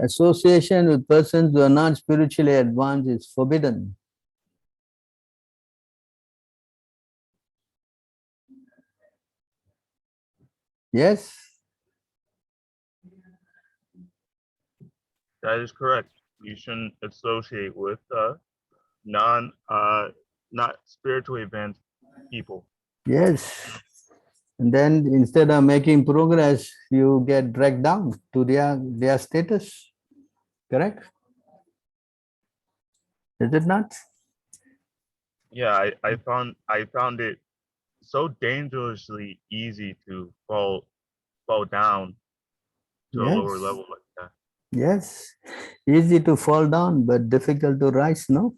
Association with persons who are not spiritually advanced is forbidden. Yes? That is correct. You shouldn't associate with not spiritually advanced people. Yes. And then instead of making progress, you get dragged down to their status. Correct? Is it not? Yeah, I found it so dangerously easy to fall down to a lower Yes. level like that. Yes. Easy to fall down, but difficult to rise, no?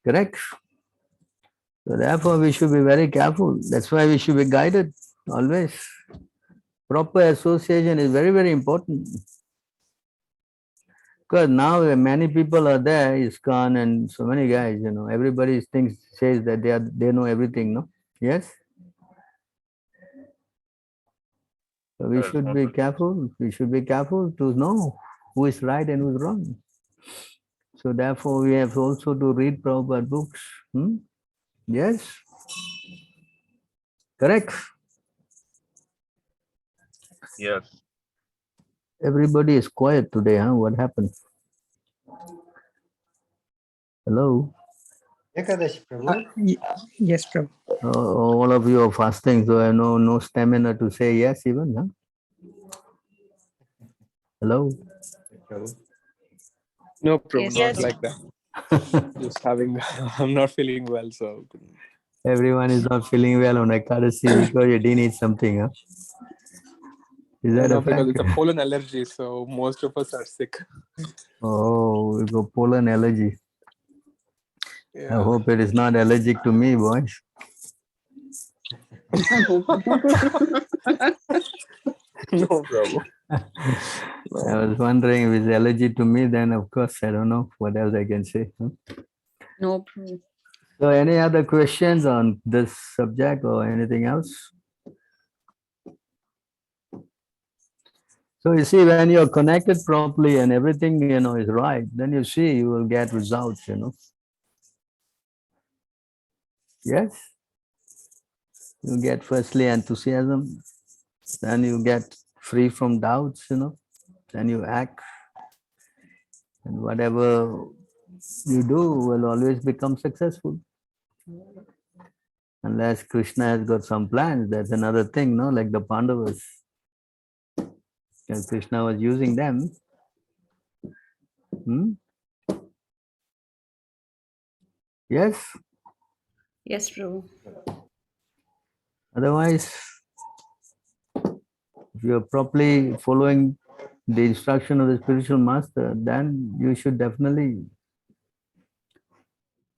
Correct? So therefore, we should be very careful. That's why we should be guided always. Proper association is very, very important. Because now many people are there, ISKCON and so many guys, everybody says that they know everything, no? Yes? So we Because should most be of the- careful. We should be careful to know who is right and who is wrong. So therefore, we have also to read Prabhupada books. Yes? Correct? Yes. Everybody is quiet today, huh? What happened? Hello? Ekadashi, Prabhu. Yes, Prabhu. All of you are fasting, so I have no stamina to say yes even, huh? Hello? Prabhu. No, Prabhu, Yes, not like that. Just having, I'm not feeling well, so. Everyone is not feeling well on Ekadasi because you didn't eat something, huh? Is that No, a because fact? it's a pollen allergy, so most of us are sick. Oh, you got pollen allergy. I Yeah. hope it is not allergic to me, boys. No, Prabhu. I was wondering if it's allergy to me, then of course, I don't know what else I can say. Huh? no problem. So any other questions on this subject or anything else? So you see, when you're connected properly and everything, is right, then you see you will get results, Yes? You get firstly enthusiasm, then you get free from doubts, then you act, and whatever you do will always become successful. Unless Krishna has got some plans, that's another thing, no? Like the Pandavas. And Krishna was using them. Yes? Yes, Prabhu. Otherwise, if you're properly following the instruction of the spiritual master, then you should definitely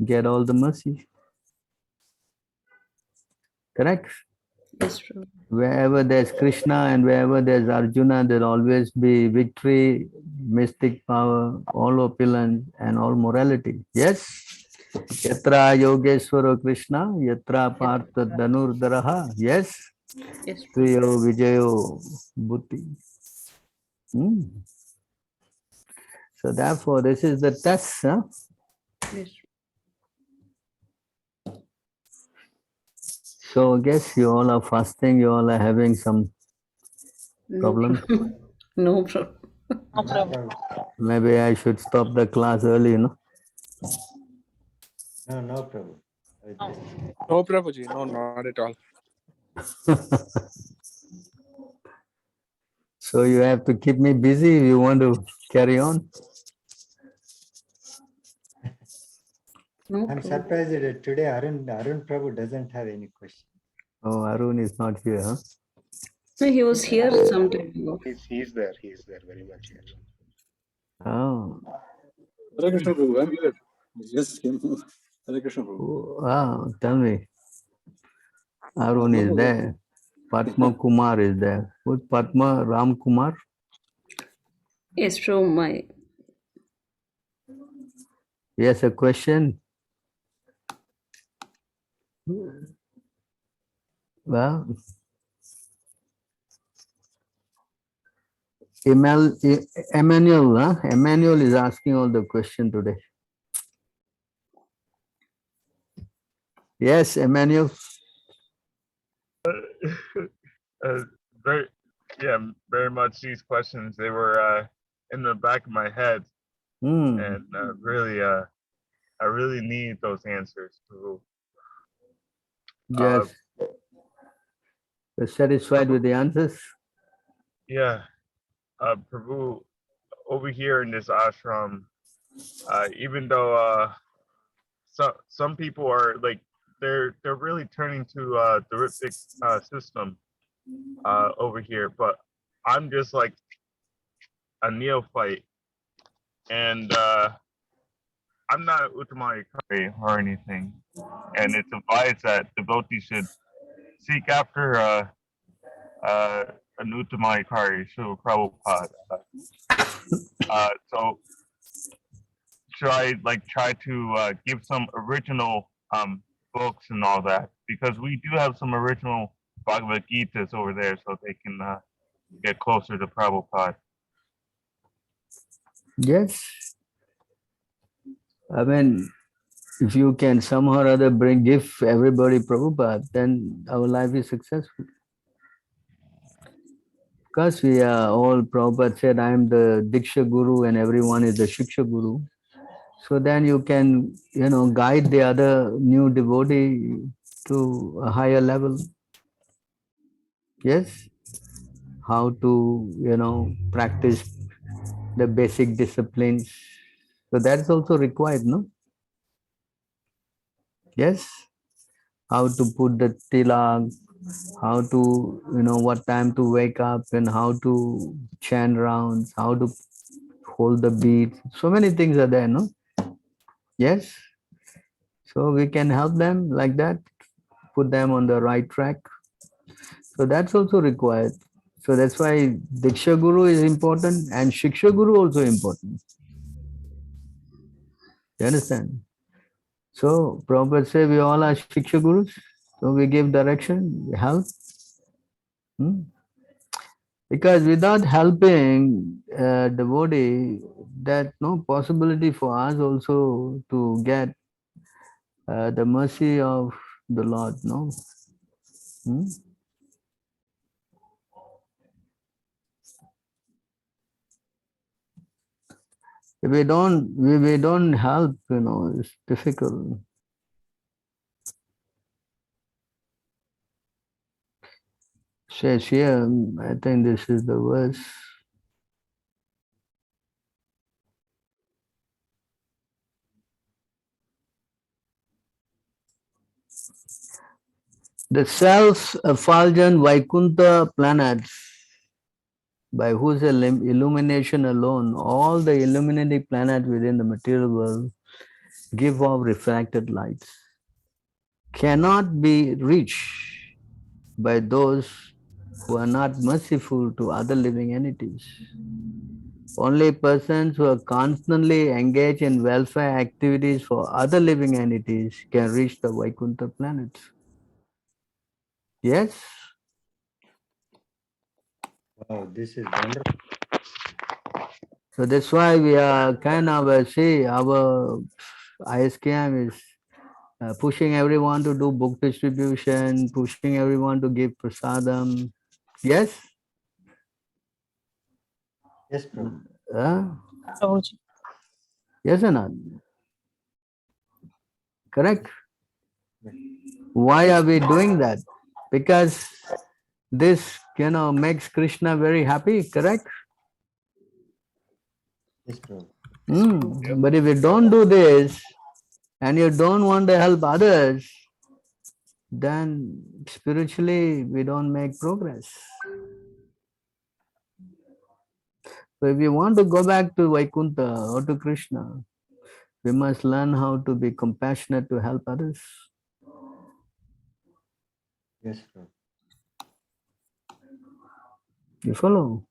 get all the mercy. Correct? Yes, Prabhu. Wherever there's Krishna and wherever there's Arjuna, there'll always be victory, mystic power, all opulence, and all morality. Yes? Yatra Yogeshwaro Krishna, Yatra Partha Dhanurdaraha. Yes? Yes, Prabhu. Kriyo Vijayo Buddhi. So therefore, this is the test. Huh? Yes. So I guess you all are fasting, you all are having some No problems. problem. No problem. No Prabhu. Maybe I should stop the class early, No, Prabhu. No, Prabhuji, no, not at all. So you have to keep me busy if you want to carry on. No I'm Prabhu. surprised that today Arun Prabhu doesn't have any question. Oh, Arun is not here, huh? No, he was here some time ago. He's there. He's there very much here. Oh, Hare Krishna Prabhu, I'm here. Just came. Hare Krishna Prabhu. wow, tell me. Arun is there. Padma Kumar is there. Who's Padma Ram Kumar? Yes, Prabhu, my Yes, a question. Well, Emmanuel, huh? Emmanuel is asking all the question today. Yes, Emmanuel. Very, yeah, very much these questions. They were in the back of my head, and really, I really need those answers. Prabhu. Yes. You're satisfied with the answers? Yeah, Prabhu, over here in this ashram, even though some people are like they're really turning to the Ritvic system over here, but I'm just like a neophyte, and I'm not Uttamayakari or anything. And it's advised that devotees should seek after an Uttamayakari, Srila Prabhupada. So should I like try to give some original books and all that? Because we do have some original Bhagavad Gitas over there, so they can get closer to Prabhupada. Yes. I mean, if you can somehow or other give everybody Prabhupada, then our life is successful. Because we are all, Prabhupada said, I am the Diksha Guru and everyone is the Shiksha Guru. So then you can, guide the other new devotee to a higher level. Yes? How to, practice the basic disciplines. So that's also required, no? Yes? How to put the tilak, how to, what time to wake up and how to chant rounds, how to hold the beat. So many things are there, no? Yes? So we can help them like that, put them on the right track. So that's also required. So that's why Diksha Guru is important and Shiksha Guru also important. You understand? So Prabhupada say we all are Shiksha Gurus. So we give direction, we help. Because without helping devotee, that no possibility for us also to get the mercy of the Lord, no? If we don't help, it's difficult. Says here, I think this is the verse. The self-effulgent Vaikuntha planets, by whose illumination alone, all the illuminating planets within the material world give off refracted lights, cannot be reached by those who are not merciful to other living entities. Only persons who are constantly engaged in welfare activities for other living entities can reach the Vaikuntha planets. Yes? Wow, this is wonderful. So that's why we are kind of, our ISKM is pushing everyone to do book distribution, pushing everyone to give prasadam. Yes? Yes, Prabhu. Prabhuji. Yes or not? Correct? Why are we doing that? Because this, makes Krishna very happy, correct? Yes, Prabhu. But if you don't do this and you don't want to help others, then spiritually we don't make progress. So if you want to go back to Vaikuntha or to Krishna, we must learn how to be compassionate to help others. Yes, Prabhu. You follow?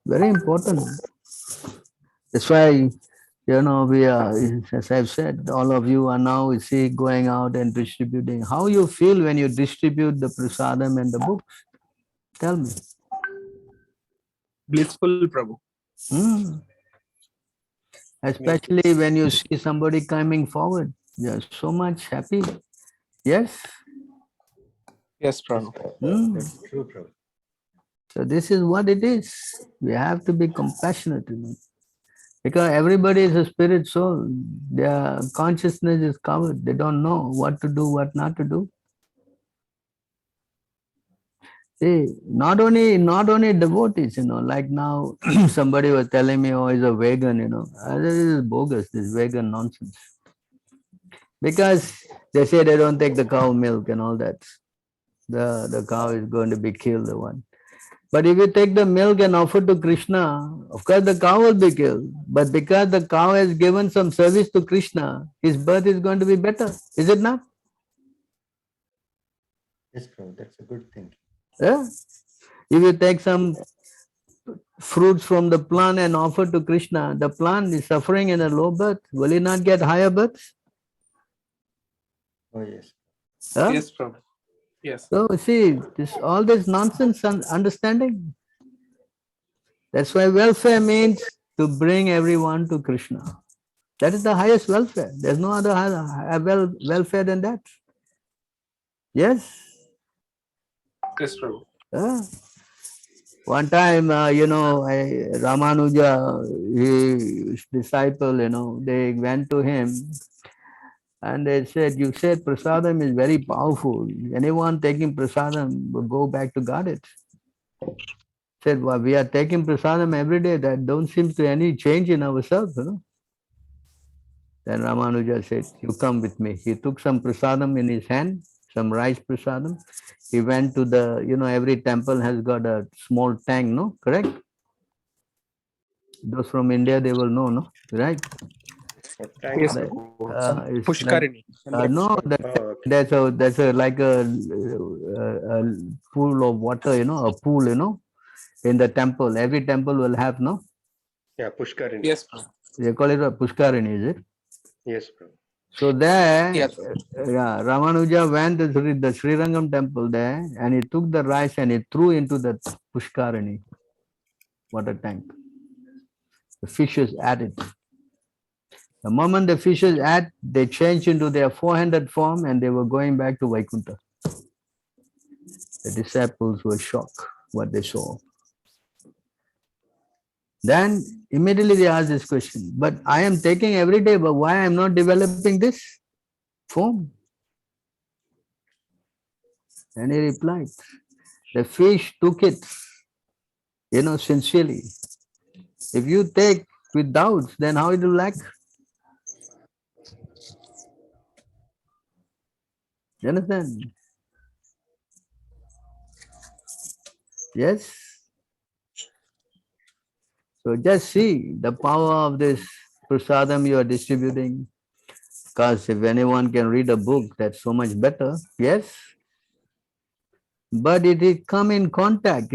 Very important. That's why, we are, as I've said, all of you are now, going out and distributing. How you feel when you distribute the prasadam and the books? Tell me. Blissful, Prabhu. Especially when you see somebody coming forward. You're so much happy. Yes? Yes, Prabhu. That's true, Prabhu. So this is what it is. We have to be compassionate. Because everybody is a spirit soul. Their consciousness is covered. They don't know what to do, what not to do. See, not only devotees, like now somebody was telling me, oh, he's a vegan, This is bogus, this vegan nonsense. Because they say they don't take the cow milk and all that. The cow is going to be killed, the one. But if you take the milk and offer to Krishna, of course the cow will be killed. But because the cow has given some service to Krishna, his birth is going to be better. Is it not? Yes, Prabhu. That's a good thing. Yeah? If you take some fruits from the plant and offer to Krishna, the plant is suffering in a low birth. Will he not get higher births? Oh, yes. Huh? Yes, Prabhu. Yes. So see, all this nonsense understanding. That's why welfare means to bring everyone to Krishna. That is the highest welfare. There's no other welfare than that. Yes? Yes, Prabhu. One time, Ramanuja, his disciple, they went to him and they said, you said prasadam is very powerful. Anyone taking prasadam will go back to Godhead. Said, well, we are taking prasadam every day. That don't seem to any change in ourselves, Then Ramanuja said, you come with me. He took some prasadam in his hand, some rice prasadam. He went to the, every temple has got a small tank, no? Correct? Those from India, they will know, no? Right? Yes, Like, Prabhu. Some it's like, Pushkarini. no, there's a like a pool of water, a pool, in the temple. Every temple will have, no? Yeah, Pushkarini. Yes, Prabhu. They call it a Pushkarini, is it? Yes, Prabhu. So there, Yes. Ramanuja went to the Srirangam temple there and he took the rice and he threw into the Pushkarini water tank. The fishes added. The moment the fishes add, they changed into their 400 form and they were going back to Vaikuntha. The disciples were shocked what they saw. Then immediately they asked this question, but I am taking every day, but why I am not developing this form? And he replied, the fish took it, sincerely. If you take with doubts, then how it will lack? You understand? Yes? So just see the power of this prasadam you are distributing. Because if anyone can read a book, that's so much better. Yes? But it is come in contact,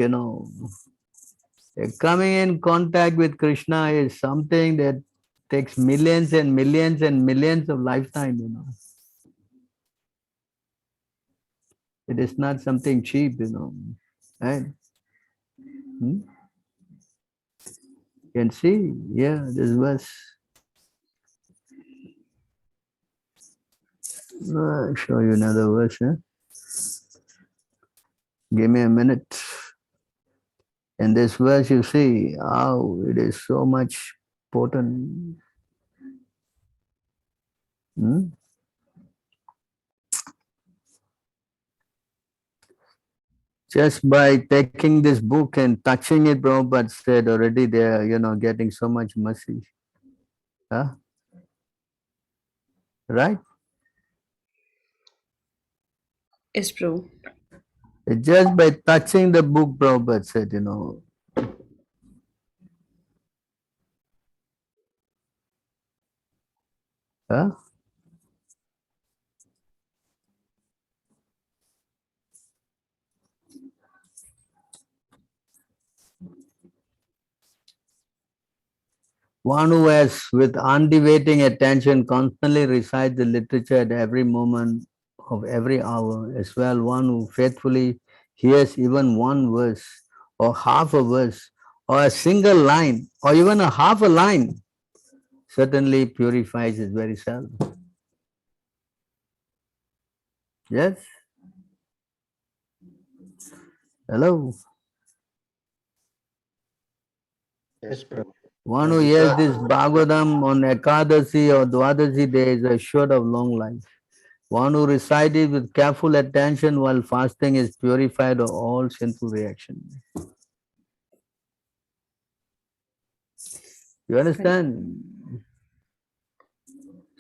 Coming in contact with Krishna is something that takes millions and millions and millions of lifetime, It is not something cheap, Right? You can see, this verse. I'll show you another verse. Give me a minute. In this verse, you see how it is so much potent. Just by taking this book and touching it, Prabhupada said already they are, getting so much mercy. Huh? Right? Yes, Prabhu. Just by touching the book, Prabhupada said, huh? One who has, with undeviating attention, constantly recites the literature at every moment of every hour, as well one who faithfully hears even one verse, or half a verse, or a single line, or even a half a line, certainly purifies his very self. Yes? Hello? Yes, Prabhu. One who hears this Bhagavatam on Ekadasi or Dwadasi day is assured of long life. One who recites it with careful attention while fasting is purified of all sinful reactions. You understand?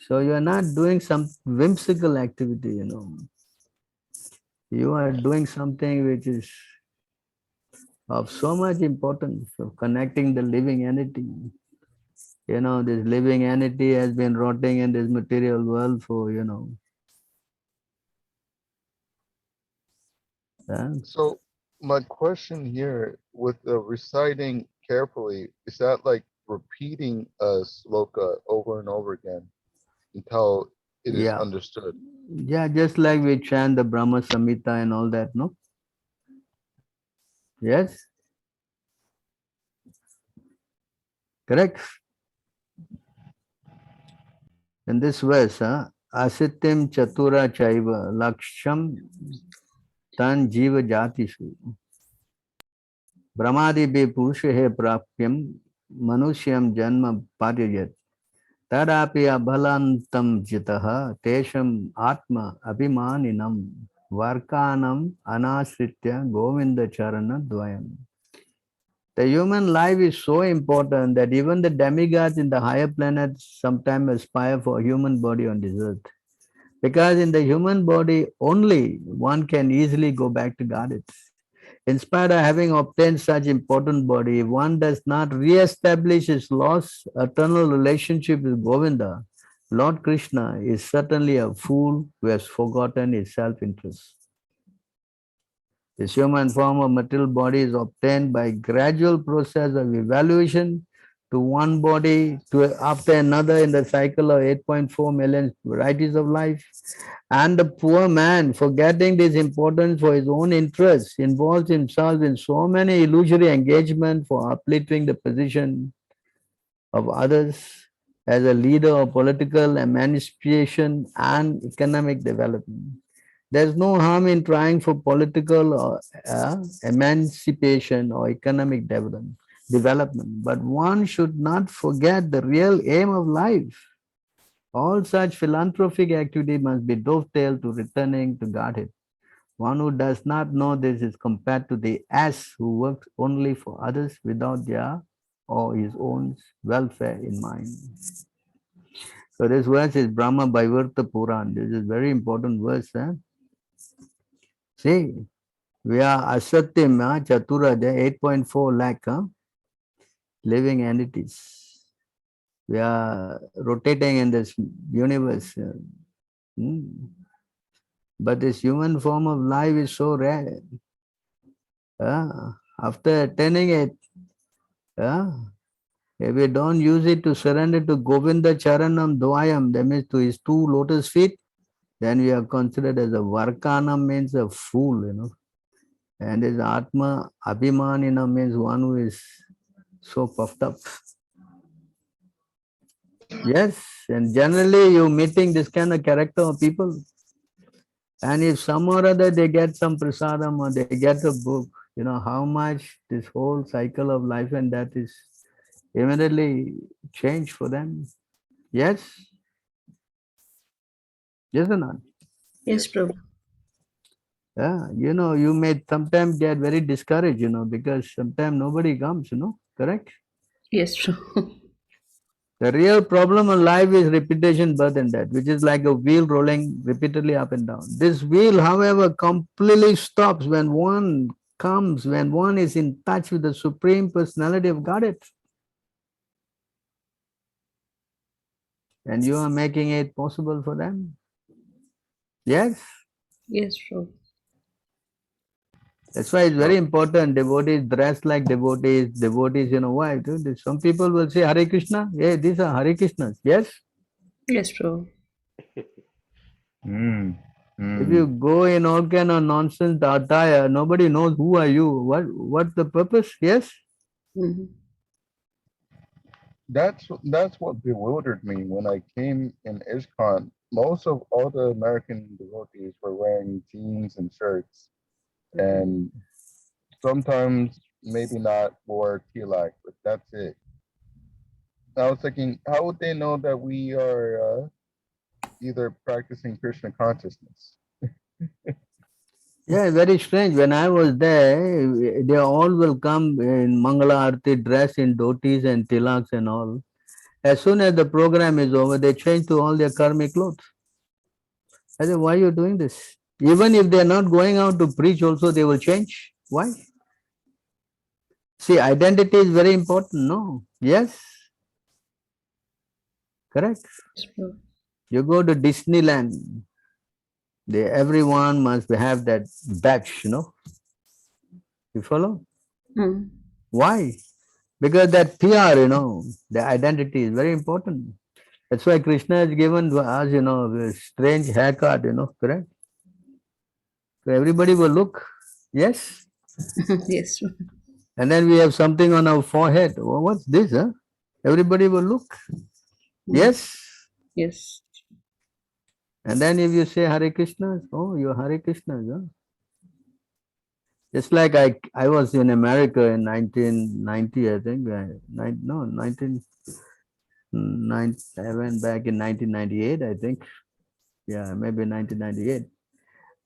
So you are not doing some whimsical activity, You are doing something which is of so much importance of connecting the living entity. This living entity has been rotting in this material world for, So my question here with the reciting carefully, is that like repeating a sloka over and over again until it is yeah. understood? Yeah, just like we chant the Brahma Samhita and all that, no? Yes? Correct? In this verse, Asitim Chatura Chaiva Laksham Tan Jiva Jatishu Brahmadi Be Purushe Prapyam Manusyam Janma Paryayat Tadapi Abhalantam Jitaha Tesham Atma Abhimaninam Varkanam Anasritya Govinda Charana Dvayam. The human life is so important that even the demigods in the higher planets sometimes aspire for a human body on this earth. Because in the human body only one can easily go back to Godhead. In spite of having obtained such important body, if one does not re-establish his lost eternal relationship with Govinda, Lord Krishna is certainly a fool who has forgotten his self-interest. This human form of material body is obtained by gradual process of evaluation to one body to after another in the cycle of 8.4 million varieties of life. And the poor man, forgetting this importance for his own interests, involves himself in so many illusory engagements for uplifting the position of others as a leader of political emancipation and economic development. There's no harm in trying for political or, emancipation or economic development, but one should not forget the real aim of life. All such philanthropic activity must be dovetailed to returning to Godhead. One who does not know this is compared to the ass who works only for others without their or his own welfare in mind. So this verse is Brahma Bhaivarta Puran. This is very important verse. See, we are Asatyam Chatura, 8.4 lakh living entities. We are rotating in this universe. But this human form of life is so rare. After attaining it, if we don't use it to surrender to Govinda Charanam Dvayam, that means to his two lotus feet, then we are considered as a Varkanam, means a fool, And his Atma Abhimanina means one who is so puffed up. Yes, and generally you meeting this kind of character of people. And if some or other they get some prasadam or they get a book, how much this whole cycle of life and death is immediately changed for them. Yes? Yes or not? Yes, Prabhu. Yeah, you may sometimes get very discouraged, because sometimes nobody comes, correct? Yes, Prabhu. The real problem in life is repetition, birth and death, which is like a wheel rolling repeatedly up and down. This wheel, however, completely stops when one comes, when one is in touch with the Supreme Personality of Godhead. And you are making it possible for them. Yes? Yes, Prabhu. That's why it's very important. Devotees dress like devotees. Devotees, why? Some people will say Hare Krishna. Yeah, these are Hare Krishnas. Yes? Yes, Prabhu. Mm. If you go in all kind of nonsense attire, nobody knows who are you. What's the purpose? Yes? Mhm. That's what bewildered me when I came in ISKCON. Most of all the American devotees were wearing jeans and shirts, and sometimes maybe not wore tilak, but that's it. I was thinking, how would they know that we are either practicing Krishna consciousness? Yeah, very strange. When I was there, they all will come in Mangala Arati dressed in dhotis and tilaks and all. As soon as the program is over, they change to all their karmic clothes. I said, why are you doing this? Even if they're not going out to preach also, they will change. Why? See, identity is very important, no? Yes? Correct? Yes, Prabhu. You go to Disneyland, everyone must have that badge, You follow? Mm. Why? Because that PR, the identity is very important. That's why Krishna has given to us, a strange haircut, correct? So everybody will look, yes? Yes, Prabhu. And then we have something on our forehead. Oh, what's this, huh? Everybody will look, Mm. yes? Yes. And then if you say Hare Krishna, oh, you're Hare Krishna, huh? Just like I was in America in 1990, I think. No, 1990. I went back in 1998, I think. Yeah, maybe 1998.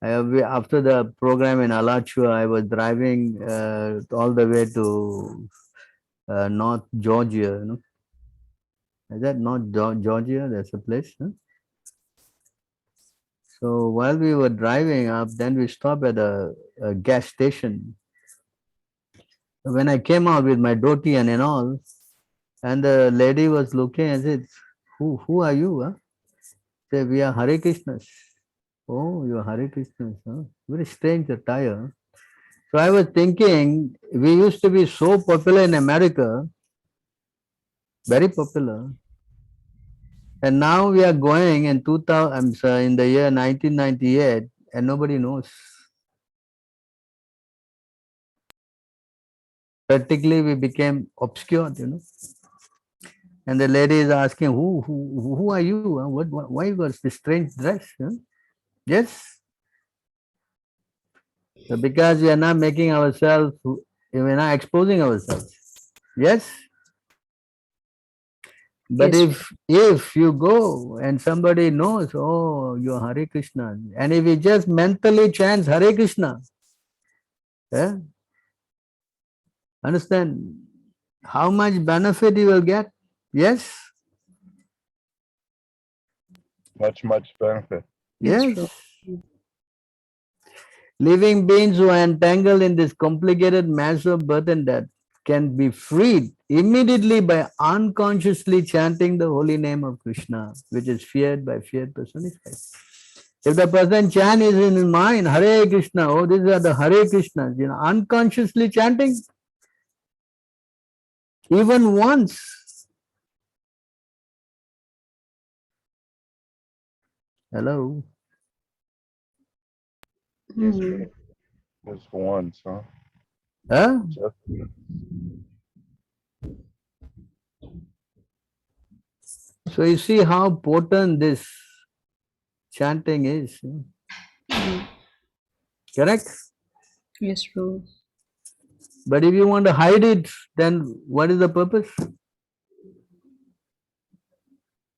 After the program in Alachua, I was driving all the way to North Georgia. Is that North Georgia? That's a place. Huh? So while we were driving up, then we stopped at a gas station. When I came out with my dhoti and all, and the lady was looking and said, who are you? Huh? Said, we are Hare Krishnas. Oh, you are Hare Krishnas. Huh? Very strange attire. So I was thinking, we used to be so popular in America, very popular. And now we are going in 2000, I'm sorry, in the year 1998, and nobody knows. Practically, we became obscure. And the lady is asking, who are you? Huh? Why you got this strange dress? Huh? Yes, so because we are not making ourselves, we are not exposing ourselves. Yes, but Yes, if you go and somebody knows, oh, you're Hare Krishna, and if you just mentally chant Hare Krishna, yeah, understand how much benefit you will get? Yes, Much benefit. yes, yes. Prabhu. Living beings who are entangled in this complicated mess of birth and death can be freed immediately by unconsciously chanting the holy name of Krishna, which is feared by feared personified. If the person chant is in his mind, Hare Krishna, oh, these are the Hare Krishnas, unconsciously chanting, even once. Hello? Yes, Mm. Prabhu. Just once, huh? Huh? Just So you see how potent this chanting is. Correct? Yes, Prabhu. But if you want to hide it, then what is the purpose?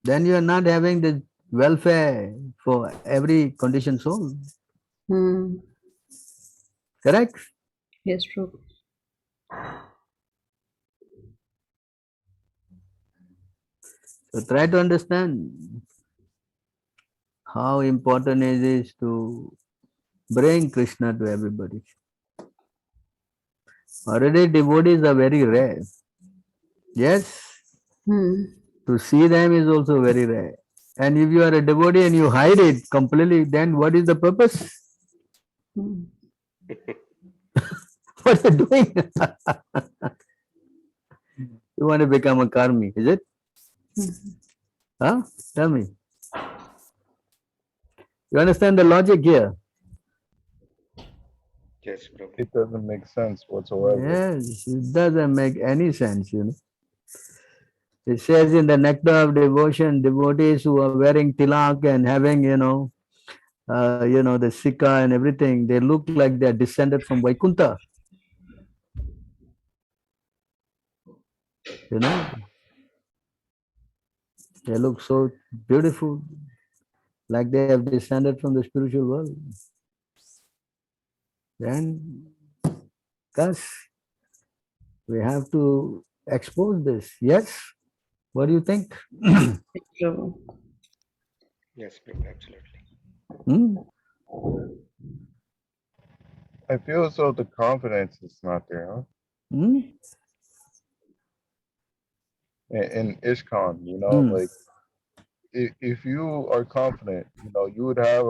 Then you are not having the welfare for every conditioned soul. Mm. Correct? Yes, Prabhu. So try to understand how important it is to bring Krishna to everybody. Already devotees are very rare. Yes, to see them is also very rare. And if you are a devotee and you hide it completely, then what is the purpose? What are you doing? You want to become a karmi, is it? Huh? Tell me. You understand the logic here? Yes, Prabhu. It doesn't make sense whatsoever. Yes, it doesn't make any sense, you know. It says in the nectar of devotion, devotees who are wearing tilak and having, the sikha and everything, they look like they are descended from Vaikuntha. You know, they look so beautiful, like they have descended from the spiritual world. Then, thus, we have to expose this. Yes? What do you think? Prabhu. Yes, Prabhu, absolutely. I feel as though the confidence is not there, huh? In ISKCON, like if you are confident, you would have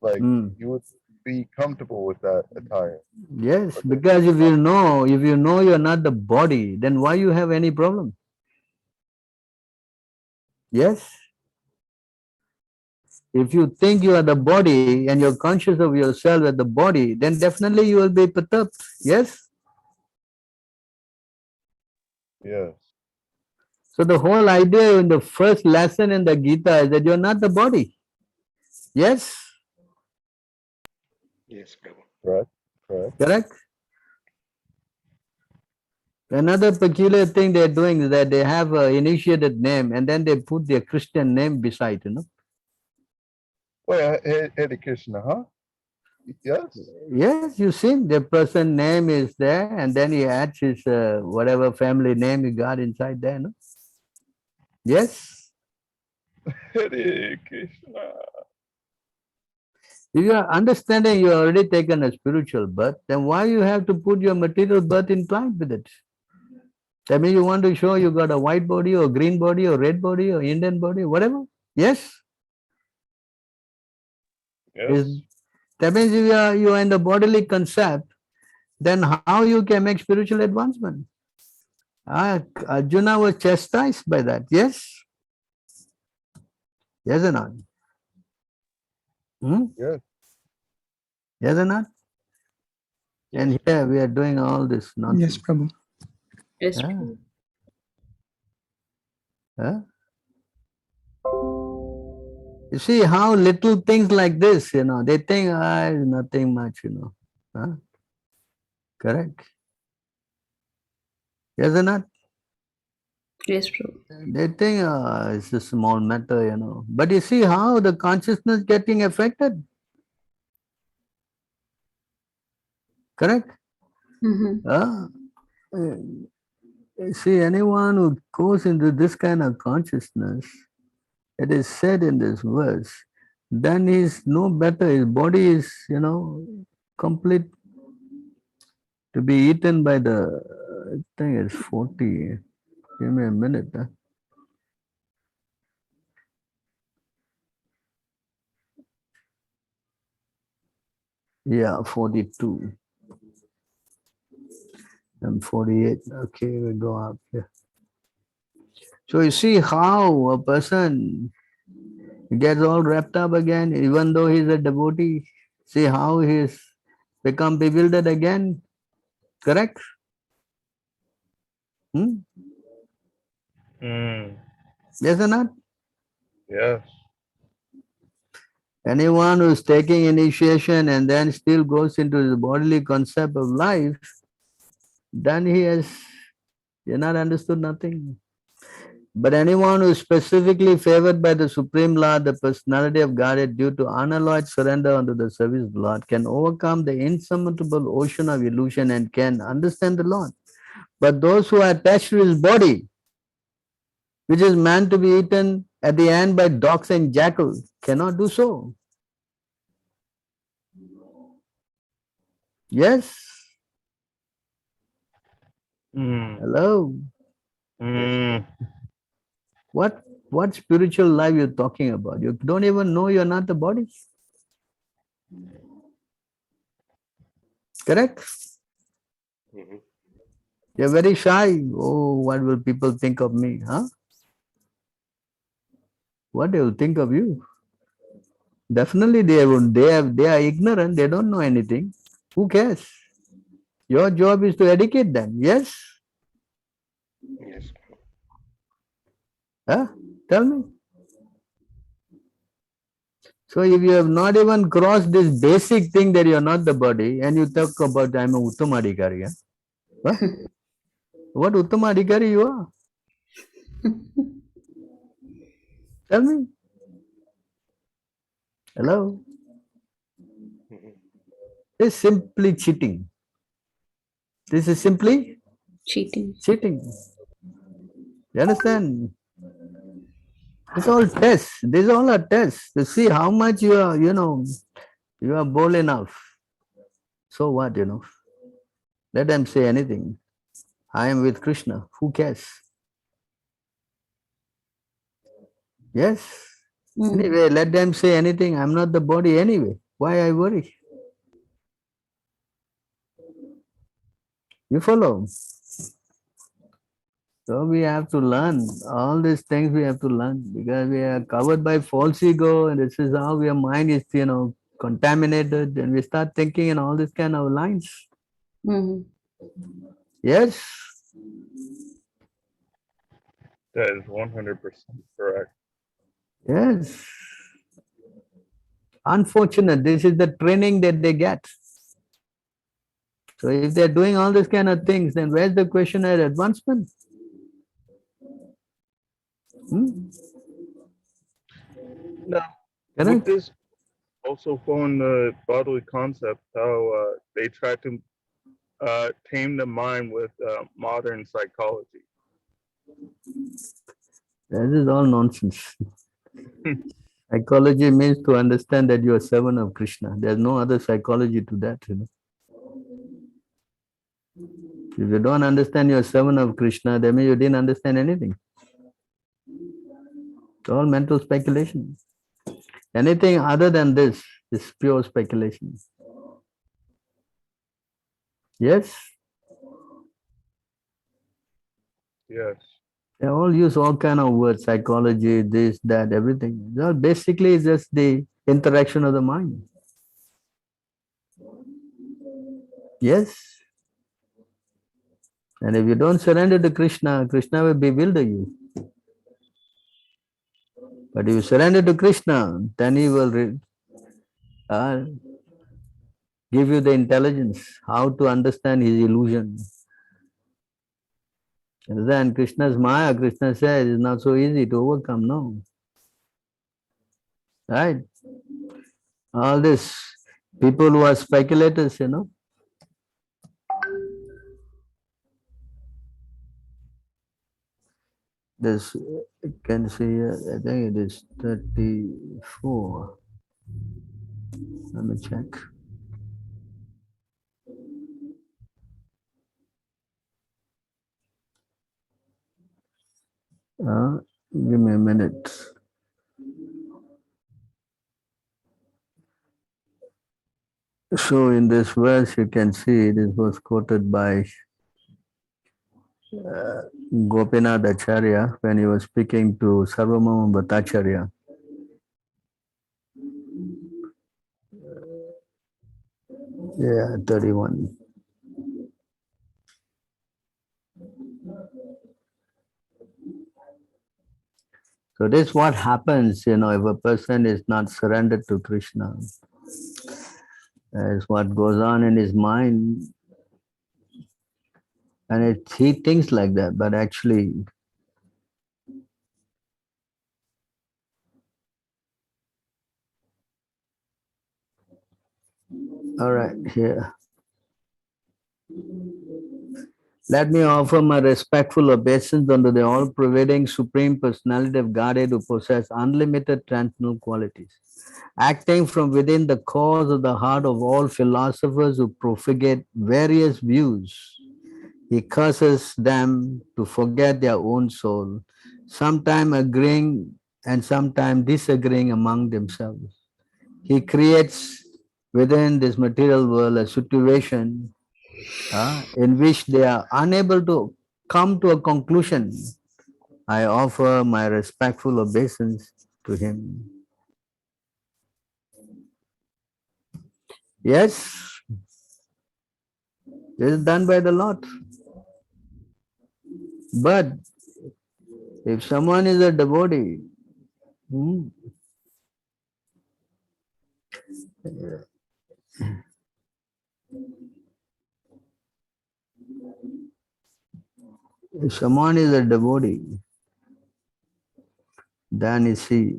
you would be comfortable with that attire. Yes, because if you know you're not the body, then why you have any problem? Yes? If you think you are the body and you're conscious of yourself as the body, then definitely you will be perturbed. Yes? Yes. So the whole idea in the first lesson in the Gita is that you're not the body. Yes? Yes, Prabhu. Correct. Correct? Another peculiar thing they're doing is that they have an initiated name and then they put their Christian name beside, Wait, Hare Krishna, huh? Yes. Yes, you see, the person name is there and then he adds his whatever family name he got inside there, no? Yes? Hare Krishna. If you are understanding you already taken a spiritual birth, then why you have to put your material birth in line with it? That means you want to show you got a white body or green body or red body or Indian body, whatever. Yes? Yes. That means if you are in the bodily concept, then how you can make spiritual advancement? Arjuna was chastised by that. Yes? Yes or not? Yes. Yes or not? And here we are doing all this nonsense. Yes, Prabhu. Yes, Huh? Prabhu. Huh? You see how little things like this, they think, it's nothing much, Huh? Correct? Yes or not? Yes, Prabhu. They think it's a small matter, But you see how the consciousness getting affected. Correct? See, anyone who goes into this kind of consciousness, it is said in this verse, then he is no better. His body is, complete to be eaten by the, I think it's 40. Give me a minute. Huh? Yeah, 42. And 48. Okay, we go up here. So you see how a person gets all wrapped up again, even though he's a devotee. See how he's become bewildered again. Correct? Yes or not? Yes. Anyone who's taking initiation and then still goes into the bodily concept of life, then he has not understood nothing. But anyone who is specifically favored by the Supreme Lord, the personality of Godhead, due to unalloyed surrender unto the service of the Lord, can overcome the insurmountable ocean of illusion and can understand the Lord. But those who are attached to his body, which is meant to be eaten at the end by dogs and jackals, cannot do so. Yes? Hello? What spiritual life you're talking about? You don't even know you're not the body. Correct? Mhm. You're very shy. Oh, what will people think of me? Huh? What they will think of you? Definitely they are ignorant, they don't know anything. Who cares? Your job is to educate them. Yes? Yes. Huh? Tell me. So if you have not even crossed this basic thing that you are not the body, and you talk about I'm a Uttamadhikari, huh? What? What Uttamadhikari you are? Tell me. Hello? Mhm. It's simply cheating. This is simply Cheating. cheating. You understand? It's all tests. These all are tests to see how much you are, you are bold enough. So what, Let them say anything. I am with Krishna. Who cares? Yes. Anyway, let them say anything. I'm not the body anyway. Why I worry? You follow? So we have to learn. All these things we have to learn because we are covered by false ego, and this is how your mind is, contaminated, and we start thinking in all these kind of lines. Yes. That is 100% correct. Yes. Unfortunate. This is the training that they get. So if they're doing all these kind of things, then where's the questionnaire advancement? Now, would Correct? this also fall in the bodily concept, how they try to tame the mind with modern psychology? This is all nonsense. Psychology means to understand that you are servant of Krishna. There's no other psychology to that, If you don't understand you're servant of Krishna, that means you didn't understand anything. It's all mental speculation. Anything other than this is pure speculation. Yes? Yes. They all use all kind of words, psychology, this, that, everything. Well, basically, it's just the interaction of the mind. Yes? And if you don't surrender to Krishna, Krishna will bewilder you. But if you surrender to Krishna, then he will give you the intelligence, how to understand his illusion. And then Krishna's Maya, Krishna says, is not so easy to overcome, no. Right? All this, people who are speculators, this, you can see, I think it is 34. Let me check. Give me a minute. So in this verse, you can see this was quoted by Gopinath Acharya when he was speaking to Sarvamama Bhattacharya. Yeah, 31. So this is what happens, if a person is not surrendered to Krishna. That's what goes on in his mind. And he thinks like that, but actually All right, here. Let me offer my respectful obeisance unto the all-pervading Supreme Personality of Godhead who possess unlimited transcendental qualities. Acting from within the cause of the heart of all philosophers who propagate various views, he causes them to forget their own soul, sometime agreeing and sometime disagreeing among themselves. He creates within this material world a situation in which they are unable to come to a conclusion. I offer my respectful obeisance to him. Yes, this is done by the Lord. But if someone is a devotee, if someone is a devotee, then you see,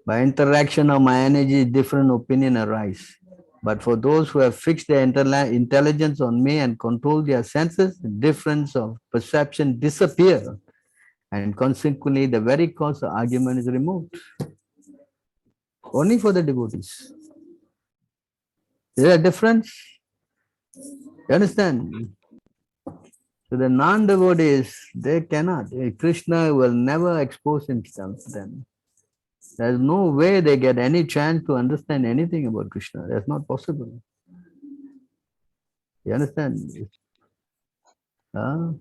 by interaction of my energy, different opinion arise. But for those who have fixed their intelligence on me and control their senses, the difference of perception disappear, and consequently the very cause of argument is removed. Only for the devotees. Is there a difference? You understand? So the non-devotees, they cannot. Krishna will never expose himself to them. There's no way they get any chance to understand anything about Krishna. That's not possible. You understand? I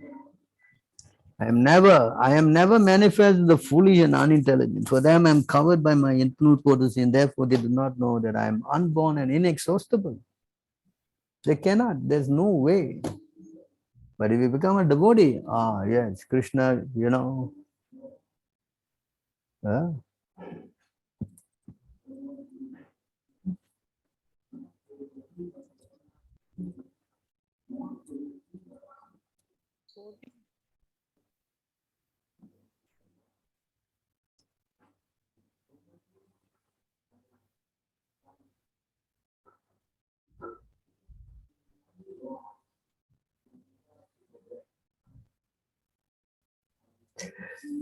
am never manifest the foolish and unintelligent. For them, I am covered by my infinite potency, and therefore they do not know that I am unborn and inexhaustible. They cannot. There's no way. But if you become a devotee, yes, Krishna,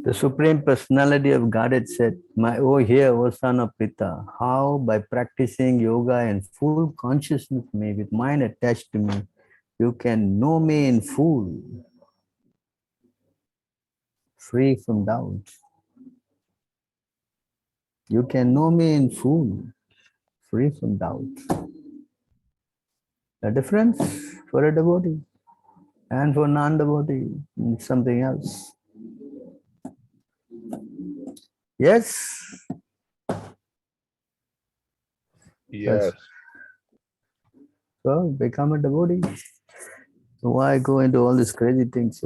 the Supreme Personality of Godhead said, hear, O son of Pita, how by practicing yoga in full consciousness of me, with mind attached to me, you can know me in full, free from doubt. You can know me in full, free from doubt. The difference for a devotee and for non-devotee is something else. Yes? Yes. So become a devotee. So why go into all these crazy things?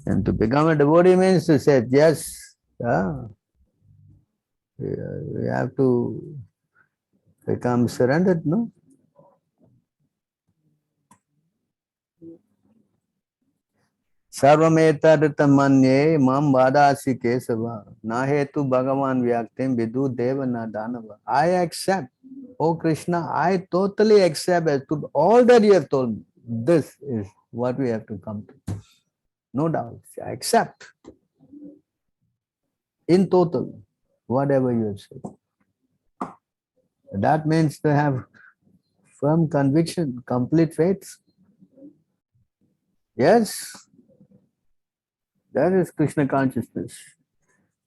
And to become a devotee means to say, yes, we have to become surrendered, no? Sarvameta manye mam vadasi kesava nahetu bhagavan vyaktim vidu deva na danava. I accept, oh Krishna, I totally accept as to all that you have told me. This is what we have to come to. No doubt. I accept in total whatever you have said. That means to have firm conviction, complete faith. Yes, that is Krishna consciousness.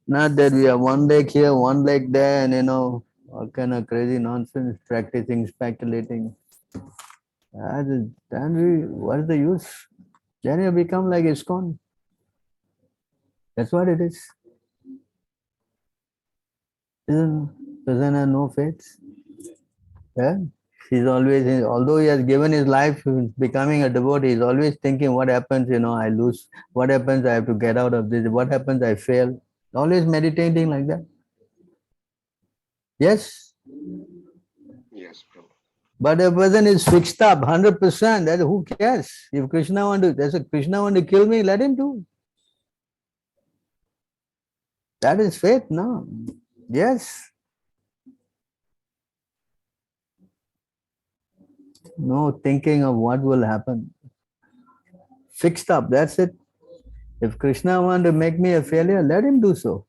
Not that we have one leg here, one leg there, and all kind of crazy nonsense, practicing, speculating. Then what is the use? Then you become like ISKCON. That's what it is. Doesn't have no faith. Yeah? He's always, although he has given his life becoming a devotee, he's always thinking, what happens, I lose, what happens, I have to get out of this, what happens, I fail. Always meditating like that. Yes? Yes, Prabhu. But a person is fixed up 100%, that who cares? If Krishna want to kill me, let him do. That is faith, no? Yes. No thinking of what will happen. Fixed up, that's it. If Krishna wants to make me a failure, let him do so.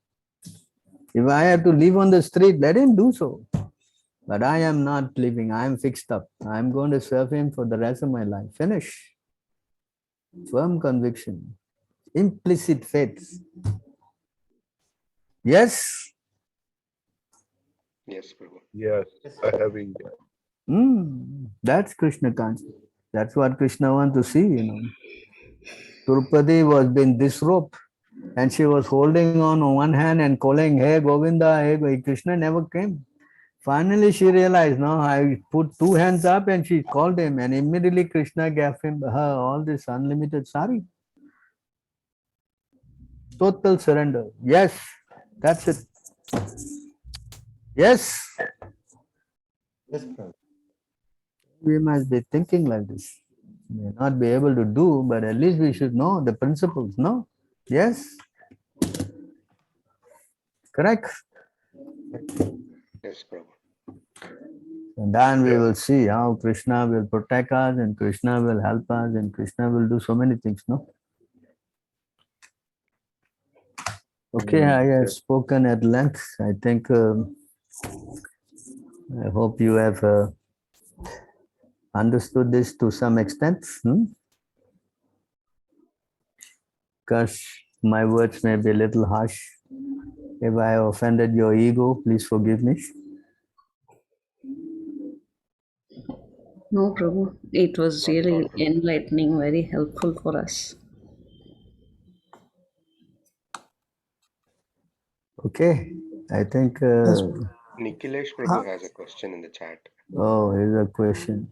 If I have to live on the street, let him do so. But I am not living, I am fixed up. I am going to serve him for the rest of my life. Finish. Firm conviction. Implicit faith. Yes? Yes, Prabhu. Yes, I have been there. That's Krishna consciousness. That's what Krishna wants to see, Draupadi was being disrobed and she was holding on one hand and calling, hey Govinda, hey Govinda. Krishna never came. Finally she realized, no, I put two hands up and she called him and immediately Krishna gave her all this unlimited sari. Total surrender. Yes, that's it. Yes. Yes, Prabhu. We must be thinking like this. We may not be able to do, but at least we should know the principles, no? Yes? Correct? Yes, Prabhu. And then we Yeah. will see how Krishna will protect us and Krishna will help us and Krishna will do so many things, no? Okay, I have spoken at length. I think, I hope you have understood this to some extent. Because my words may be a little harsh. If I offended your ego, please forgive me. No, Prabhu. It was really enlightening, very helpful for us. Okay, I think, Yes. Nikhilesh Prabhu has a question in the chat. oh, here's a question.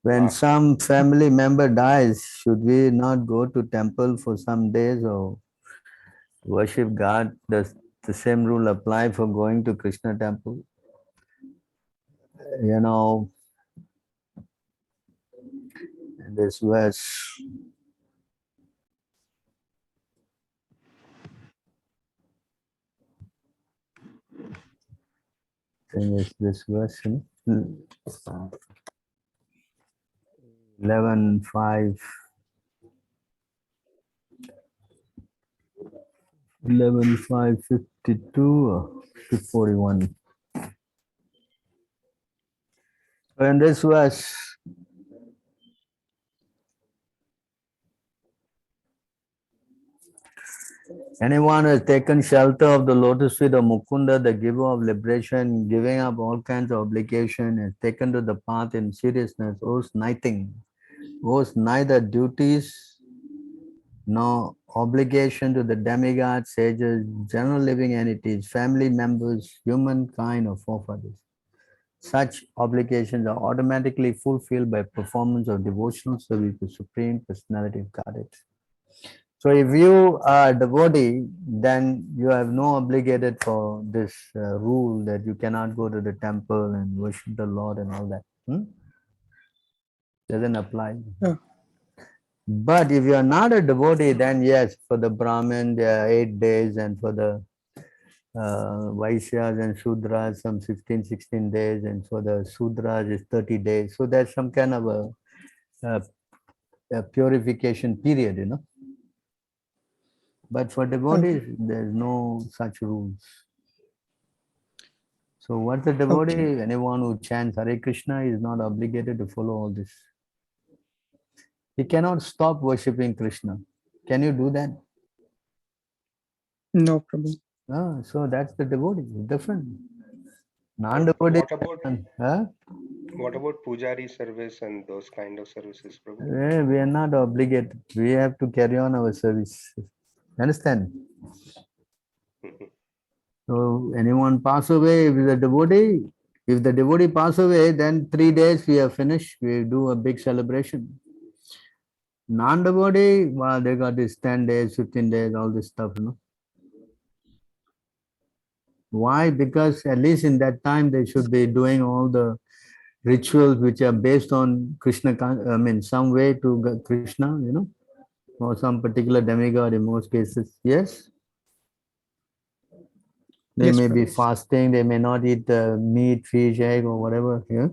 When Last. some family member dies, should we not go to temple for some days or worship God? Does the same rule apply for going to Krishna temple? In this verse, I think it's this verse, 11:5, 11:5:52 to 41. In this verse, anyone who has taken shelter of the lotus feet of Mukunda, the giver of liberation, giving up all kinds of obligation, has taken to the path in seriousness, owes nothing, owes neither duties nor obligation to the demigods, sages, general living entities, family members, humankind, or forefathers. Such obligations are automatically fulfilled by performance of devotional service to Supreme Personality of Godhead. So if you are a devotee, then you have no obligated for this rule that you cannot go to the temple and worship the Lord and all that. Doesn't apply. Yeah. But if you are not a devotee, then yes, for the Brahmin, there are 8 days, and for the Vaishyas and Shudras, some 15, 16 days, and for the Sudras, it's 30 days. So there's some kind of a purification period, But for devotees, there's no such rules. So what's a devotee? Okay. Anyone who chants Hare Krishna is not obligated to follow all this. He cannot stop worshipping Krishna. Can you do that? No, Prabhu. So that's the devotee. Different. Non-devotee. What about Pujari service and those kind of services, Prabhu? We are not obligated. We have to carry on our service. Understand? So anyone pass away, if the devotee pass away, then 3 days we are finished. We do a big celebration. Non-devotee, well, they got this 10 days, 15 days, all this stuff, Why? Because at least in that time they should be doing all the rituals which are based on Krishna, some way to Krishna, or some particular demigod in most cases. Yes? They may be fasting, they may not eat meat, fish, egg, or whatever. Yeah?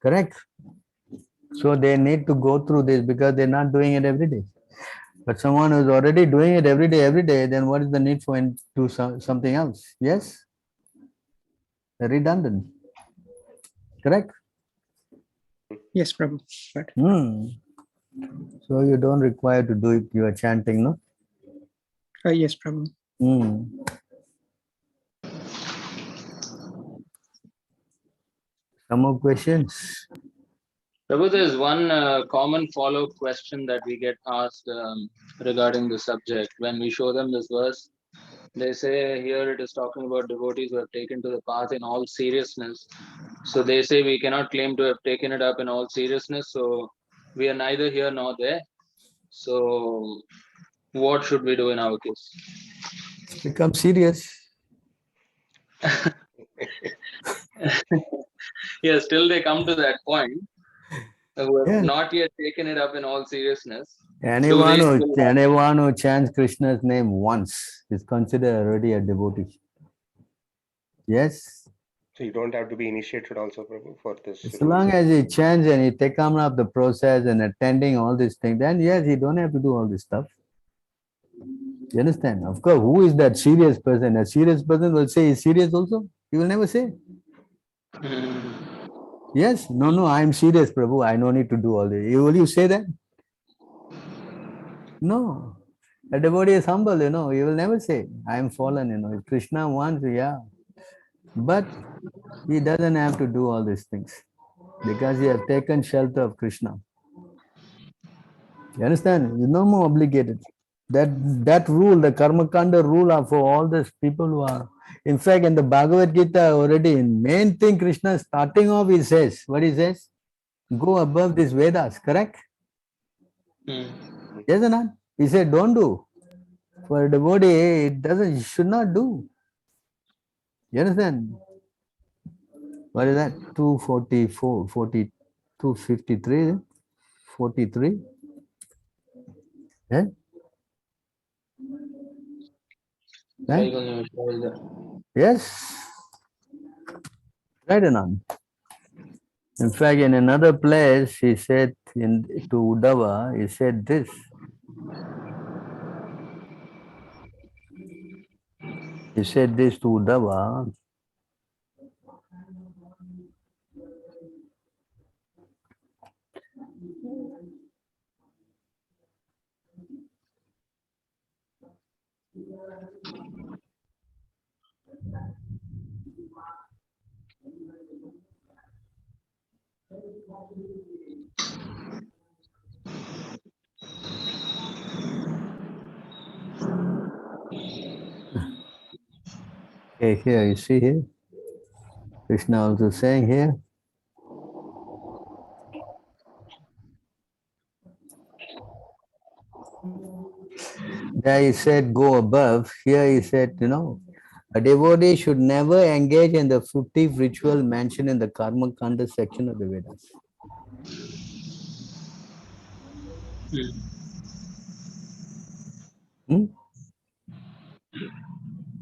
Correct? So they need to go through this because they're not doing it every day. But someone who's already doing it every day, then what is the need for him to do something else? Yes? Redundant. Correct? Yes, Prabhu. Right. So you don't require to do it, you are chanting, no? Yes, Prabhu. Some more questions? Prabhu, there's one common follow-up question that we get asked regarding the subject. When we show them this verse, they say here it is talking about devotees who have taken to the path in all seriousness. So they say we cannot claim to have taken it up in all seriousness. So we are neither here nor there. So what should we do in our case? Become serious. Yes, till they come to that point, who have Yeah. not yet taken it up in all seriousness. Anyone who chants Krishna's name once is considered already a devotee. Yes. So you don't have to be initiated also, Prabhu, for this. As long as he chants and he takes up the process and attending all these things, then yes, he don't have to do all this stuff. You understand? Of course, who is that serious person? A serious person will say he's serious also. He will never say. Yes, no, I am serious, Prabhu. I no need to do all this. Will you say that? No. A devotee is humble, he will never say, I am fallen, If Krishna wants, yeah. But he doesn't have to do all these things because he has taken shelter of Krishna. You understand? He's no more obligated. That rule, the Karma Kanda rule are for all these people who are. In fact, in the Bhagavad Gita already, in main thing, Krishna starting off, he says, what he says? Go above these Vedas, correct? Yes or not? He said, don't do. For a devotee, it should not do. You understand? What is that? 244, 40, 253, 43? Yeah? Right? Yes. Right or not? In fact, in another place, he said to Uddhava, he said this. He said this to Uddhava. Okay, here, you see here? Krishna also saying here. There he said, go above. Here he said, a devotee should never engage in the fruitive ritual mentioned in the Karma Kanda section of the Vedas.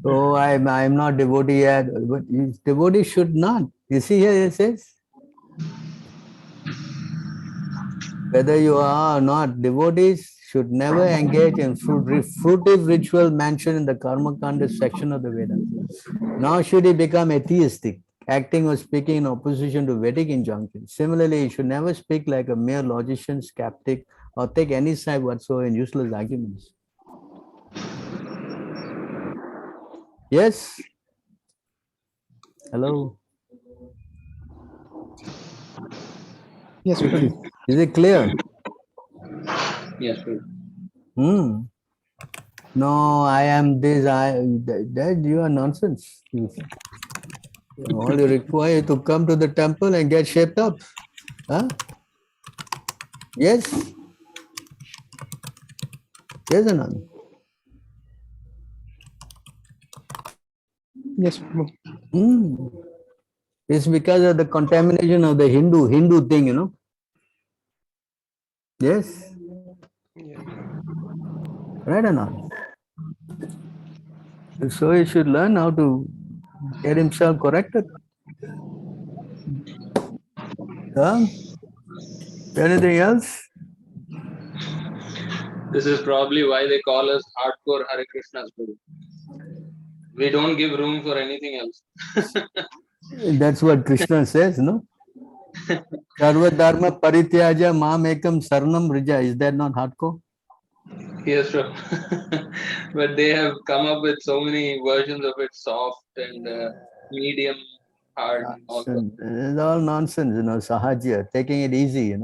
So I'm not devotee yet, but devotee should not. You see here it says, whether you are or not, devotees should never engage in fruitive ritual mentioned in the Karma Kanda section of the Vedas. Nor should he become atheistic, acting or speaking in opposition to Vedic injunctions. Similarly, he should never speak like a mere logician, skeptic, or take any side whatsoever in useless arguments. Yes? Hello? Yes, Prabhu. Is it clear? Yes, Prabhu. No, I am this, that you are nonsense. All you require to come to the temple and get shaped up. Huh? Yes? Yes or not? Yes, Prabhu. It's because of the contamination of the Hindu thing, Yes? Right or not? So he should learn how to get himself corrected. Huh? Anything else? This is probably why they call us hardcore Hare Krishnas, Prabhu. We don't give room for anything else. That's what Krishna says, no? Sarva dharma parityaja mam ekam sarnam rija. Is that not hardcore? Yes, sir. But they have come up with so many versions of it, soft and medium, hard. Nonsense. It's all nonsense, Sahajya, taking it easy,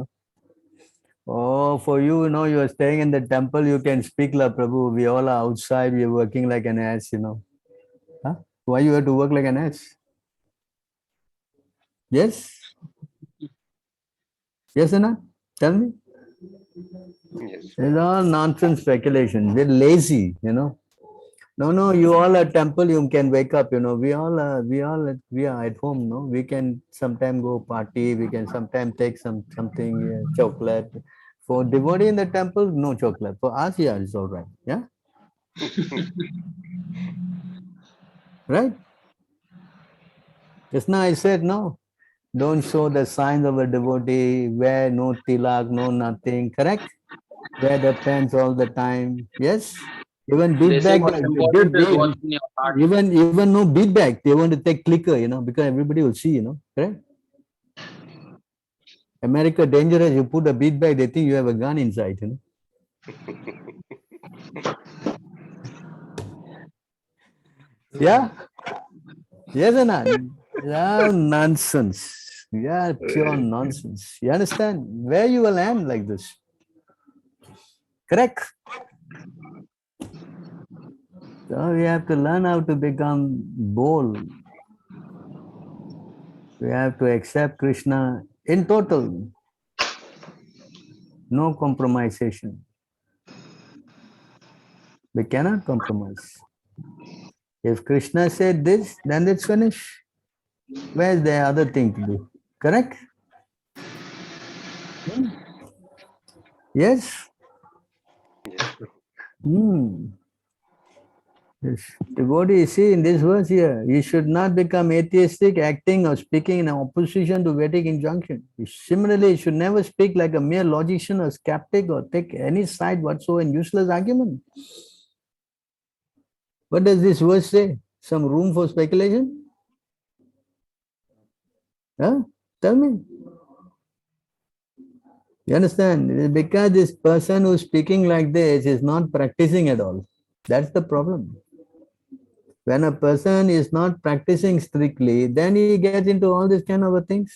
Oh, for you, you are staying in the temple, you can speak, La Prabhu. We all are outside, we are working like an ass, Huh? Why you have to work like an ass? Yes? Yes or not? Tell me. Yes. It's all nonsense speculation. We're lazy, No, you all at temple, you can wake up, We are at home, no? We can sometime go party, we can sometime take something, chocolate. For devotee in the temple, no chocolate. For us, yeah, it's all right. Yeah? Right? Just now I said, no. Don't show the signs of a devotee, wear no tilak, no nothing. Correct? Wear the pants all the time. Yes? Even beat They say bag, what's important is what's in your heart. even no beat bag. They want to take clicker, because everybody will see, correct? America dangerous. You put a beat bag, they think you have a gun inside, Yeah? Yes or not? Yeah, nonsense. Yeah, pure nonsense. You understand? Where you will end like this? Correct? So we have to learn how to become bold. We have to accept Krishna in total. No compromisation. We cannot compromise. If Krishna said this, then it's finished. Where's the other thing to do? Correct? Yes? Yes. Yes. Devotee, see in this verse here, you should not become atheistic, acting or speaking in opposition to Vedic injunction. Similarly, you should never speak like a mere logician or skeptic or take any side whatsoever in useless argument. What does this verse say? Some room for speculation? Huh? Tell me. You understand? Because this person who's speaking like this is not practicing at all. That's the problem. When a person is not practicing strictly, then he gets into all these kind of things.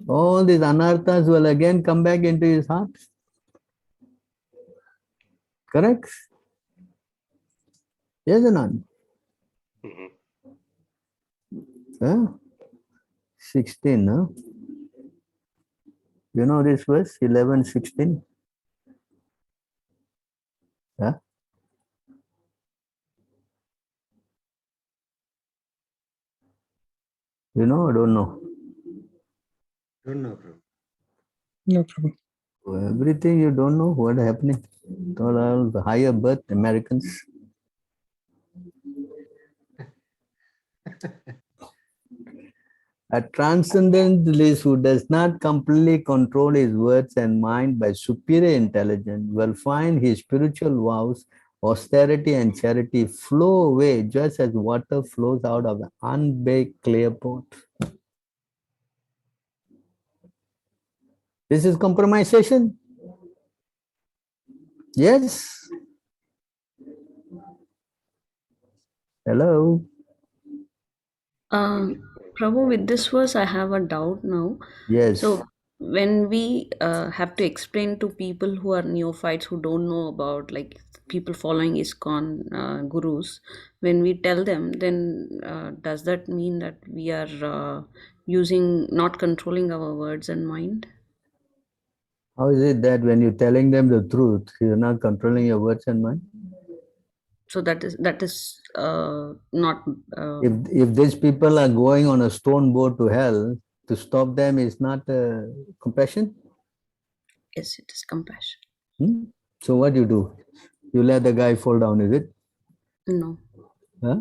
All these anarthas will again come back into his heart. Correct? Yes or not? Huh? 16, no? You know this verse, 11, 16? Huh? You know or don't know? Don't know, Prabhu. No problem. Everything you don't know what happening. All the higher birth Americans. A transcendentalist who does not completely control his words and mind by superior intelligence will find his spiritual vows, austerity and charity flow away just as water flows out of an unbaked clay pot. This is compromisation. Yes. Hello. Prabhu, with this verse, I have a doubt now. Yes. So, when we have to explain to people who are neophytes who don't know about, like people following ISKCON gurus, when we tell them, then does that mean that we are not controlling our words and mind? How is it that when you're telling them the truth, you're not controlling your words and mind? So that is not. If these people are going on a stone boat to hell, to stop them is not compassion? Yes, it is compassion. So what do? You let the guy fall down, is it? No. Huh?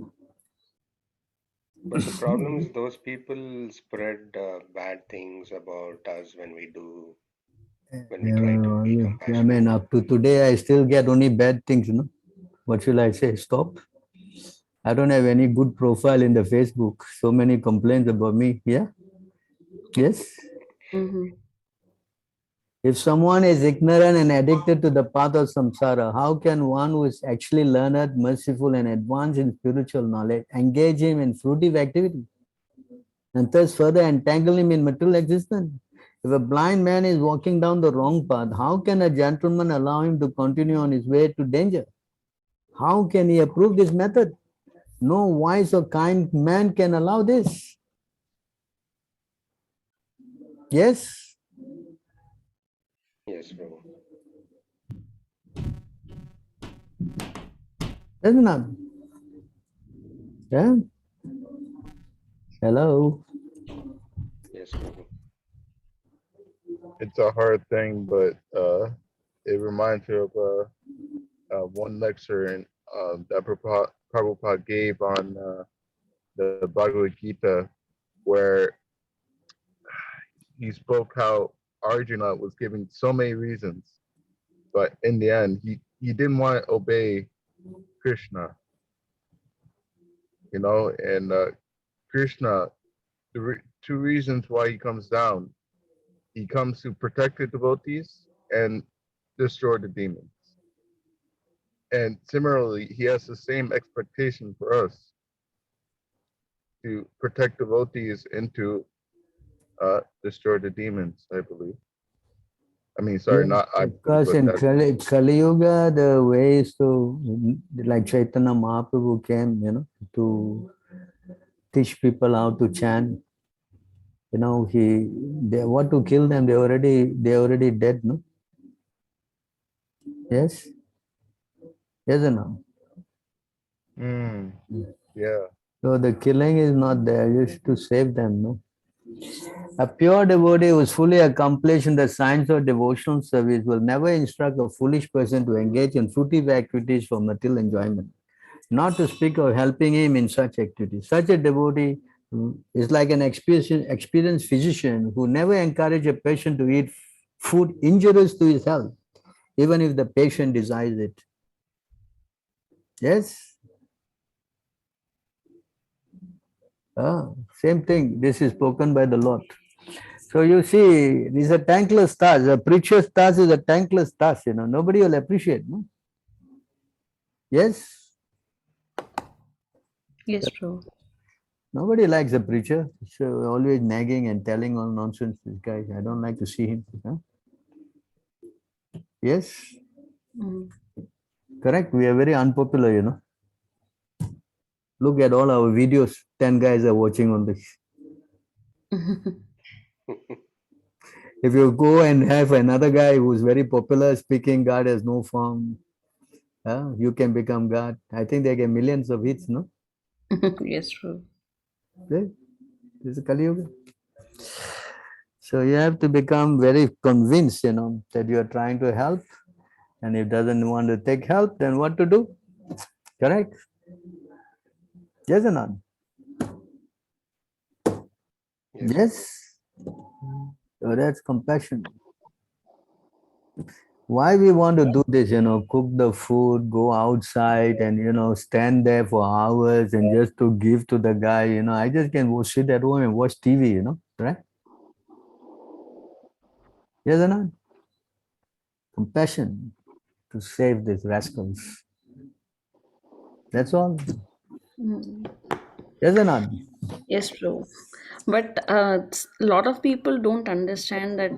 But the problem is those people spread bad things about us when we try to be I compassionate. mean, up to today, I still get only bad things, you know. What should I say? Stop. I don't have any good profile in the Facebook. So many complaints about me. Yeah. Yes. Mhm. If someone is ignorant and addicted to the path of samsara, how can one who is actually learned, merciful, and advanced in spiritual knowledge engage him in fruitive activity and thus further entangle him in material existence? If a blind man is walking down the wrong path, how can a gentleman allow him to continue on his way to danger? How can he approve this method? No wise or kind man can allow this. Yes? Yes, Prabhu. Isn't it? Yeah? Hello? Yes, Prabhu. It's a hard thing, but it reminds me of one lecture that Prabhupada gave on the Bhagavad Gita, where he spoke how Arjuna was giving so many reasons, but in the end, he didn't want to obey Krishna, you know, and Krishna, two reasons why he comes down. He comes to protect the devotees and destroy the demons. And similarly, he has the same expectation for us to protect devotees and to destroy the demons, I believe. I mean, sorry, Yes, not I believe, because but in that's Kali Yuga, the way is to, like Chaitanya Mahaprabhu came, you know, to teach people how to chant. You know, they want to kill them. They already dead, no? Yes, yes or no? yeah. So the killing is not there, just to save them, no? A pure devotee who is fully accomplished in the science of devotional service will never instruct a foolish person to engage in fruitive activities for material enjoyment, not to speak of helping him in such activities. Such a devotee is like an experienced physician who never encourages a patient to eat food injurious to his health, even if the patient desires it. Yes? Same thing. This is spoken by the Lord. So you see, this is a thankless task. A preacher's task is a thankless task, you know. Nobody will appreciate, no? Yes? Yes, Prabhu. Nobody likes a preacher. So always nagging and telling all nonsense. This guy, I don't like to see him. Huh? Yes? Mm. Correct. We are very unpopular, you know. Look at all our videos. 10 guys are watching on this. If you go and have another guy who's very popular speaking, God has no form, you can become God. I think they get millions of hits, no? Yes, Prabhu. This is Kali Yuga. So you have to become very convinced, you know, that you are trying to help. And if doesn't want to take help, then what to do? Correct? Yes or not? Yes. Yes. So that's compassion. Why we want to do this, you know, cook the food, go outside and, you know, stand there for hours and just to give to the guy, you know, I just can go sit at home and watch TV, you know, right? Yes or not? Compassion to save these rascals. That's all. Mm. Yes or not? Yes, Prabhu. But a lot of people don't understand that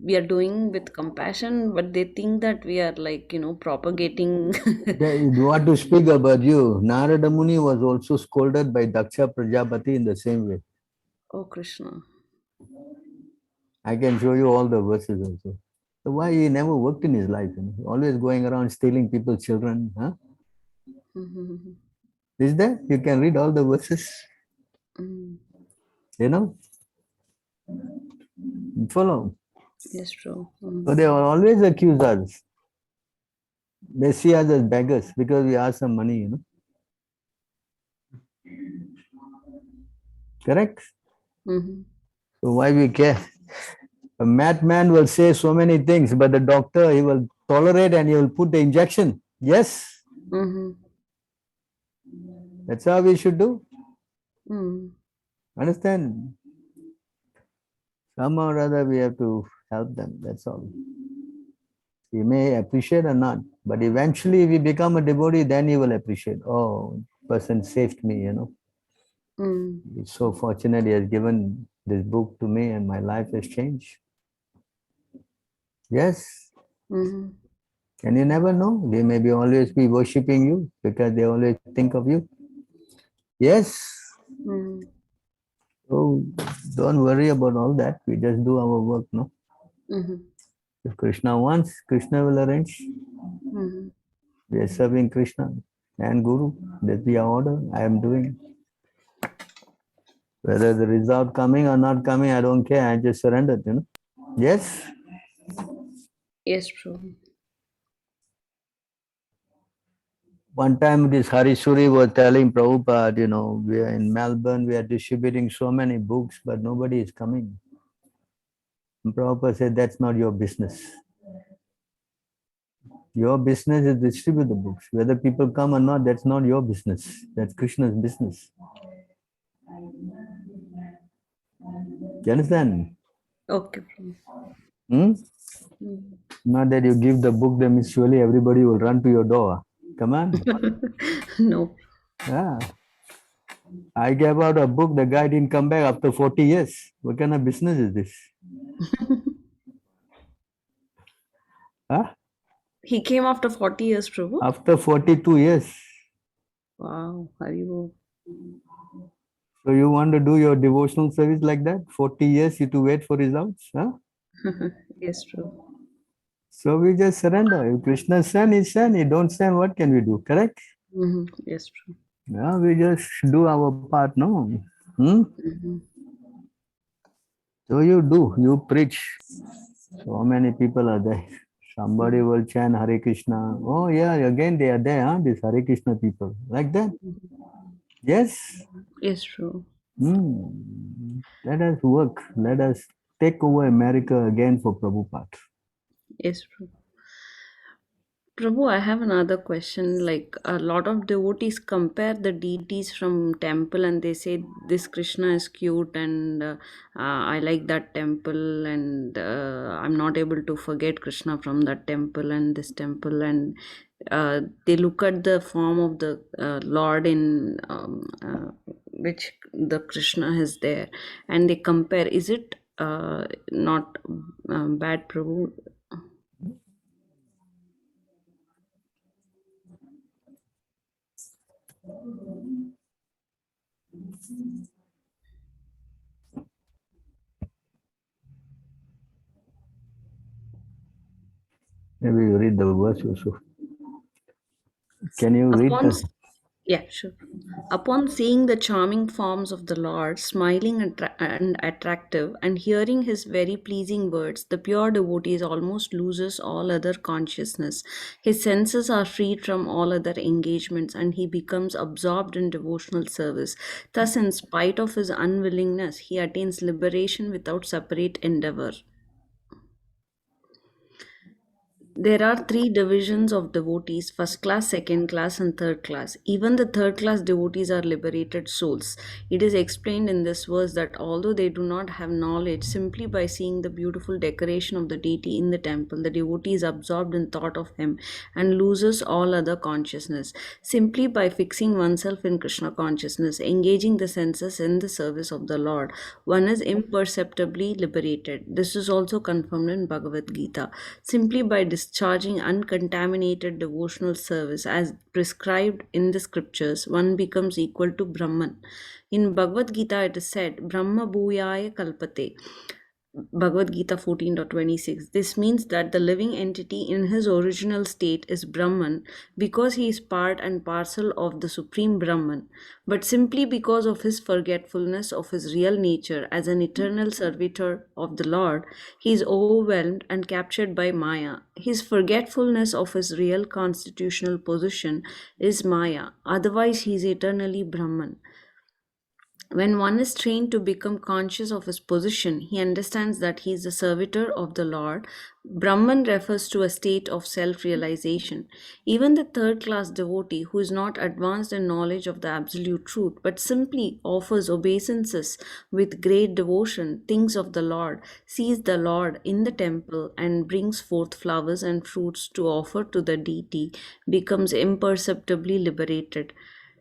we are doing with compassion, but they think that we are like, propagating. What to speak about you? Narada Muni was also scolded by Daksha Prajapati in the same way. Oh, Krishna. I can show you all the verses also. So why he never worked in his life? You know? Always going around stealing people's children. Huh? Mm-hmm. Is there? You can read all the verses. Mm. You know? Follow. Yes, true. So they will always accuse us. They see us as beggars because we ask some money, you know. Correct? Mm-hmm. So why we care? A madman will say so many things, but the doctor, he will tolerate and he will put the injection. Yes? Mm-hmm. That's how we should do. Mm. Understand? Somehow or other we have to help them. That's all. He may appreciate or not, but eventually if he become a devotee, then he will appreciate. Oh, person saved me, Mm. He's so fortunate he has given this book to me and my life has changed. Yes. Mm-hmm. And you never know. They may be always be worshipping you because they always think of you. Yes. Mm-hmm. So don't worry about all that. We just do our work, no? Mm-hmm. If Krishna wants, Krishna will arrange. Mm-hmm. We are serving Krishna and Guru. That's the order I am doing. Whether the result coming or not coming, I don't care. I just surrendered, Yes. Yes, Prabhu. One time this Harisuri was telling Prabhupada, we are in Melbourne, we are distributing so many books, but nobody is coming. And Prabhupada said, that's not your business. Your business is distribute the books. Whether people come or not, that's not your business. That's Krishna's business. Do you understand? Okay, Prabhu. Hmm? Mm. Not that you give the book, then surely everybody will run to your door. Come on. No. Yeah. I gave out a book, the guy didn't come back after 40 years. What kind of business is this? Huh? He came after 40 years, Prabhu. After 42 years. Wow, Haribo. So you want to do your devotional service like that? 40 years you to wait for results? Huh? Yes, Prabhu. So we just surrender. If Krishna send, he send. He don't send, what can we do? Correct? Mm-hmm. Yes, Prabhu. Yeah, we just do our part, no? Mm-hmm. So you do, you preach. So many people are there. Somebody will chant Hare Krishna. Oh yeah, again they are there, huh? These Hare Krishna people. Like that. Yes. Yes, Prabhu. Let us work. Let us take over America again for Prabhupada. Yes, Prabhu. Prabhu, I have another question. Like a lot of devotees compare the deities from temple and they say this Krishna is cute and I like that temple and I'm not able to forget Krishna from that temple and this temple and they look at the form of the Lord in which the Krishna is there and they compare. Is it not bad, Prabhu? Maybe you read the verse also. Can you read Upon the? Yeah, sure. Upon seeing the charming forms of the Lord, smiling and attractive, and hearing his very pleasing words, the pure devotee almost loses all other consciousness. His senses are freed from all other engagements, and he becomes absorbed in devotional service. Thus, in spite of his unwillingness, he attains liberation without separate endeavor. There are three divisions of devotees: first class, second class, and third class. Even the third class devotees are liberated souls. It is explained in this verse that although they do not have knowledge, simply by seeing the beautiful decoration of the deity in the temple, the devotee is absorbed in thought of him and loses all other consciousness. Simply by fixing oneself in Krishna consciousness, engaging the senses in the service of the Lord, one is imperceptibly liberated. This is also confirmed in Bhagavad Gita. Simply by discharging uncontaminated devotional service as prescribed in the scriptures, one becomes equal to Brahman. In Bhagavad Gita, it is said, Brahma Bhuyaya Kalpate. Bhagavad Gita 14.26. This means that the living entity in his original state is Brahman because he is part and parcel of the Supreme Brahman, but simply because of his forgetfulness of his real nature as an eternal servitor of the Lord, he is overwhelmed and captured by Maya. His forgetfulness of his real constitutional position is Maya, otherwise, he is eternally Brahman. When one is trained to become conscious of his position, he understands that he is the servitor of the Lord. Brahman refers to a state of self-realization. Even the third-class devotee who is not advanced in knowledge of the absolute truth, but simply offers obeisances with great devotion, thinks of the Lord, sees the Lord in the temple, and brings forth flowers and fruits to offer to the deity, becomes imperceptibly liberated.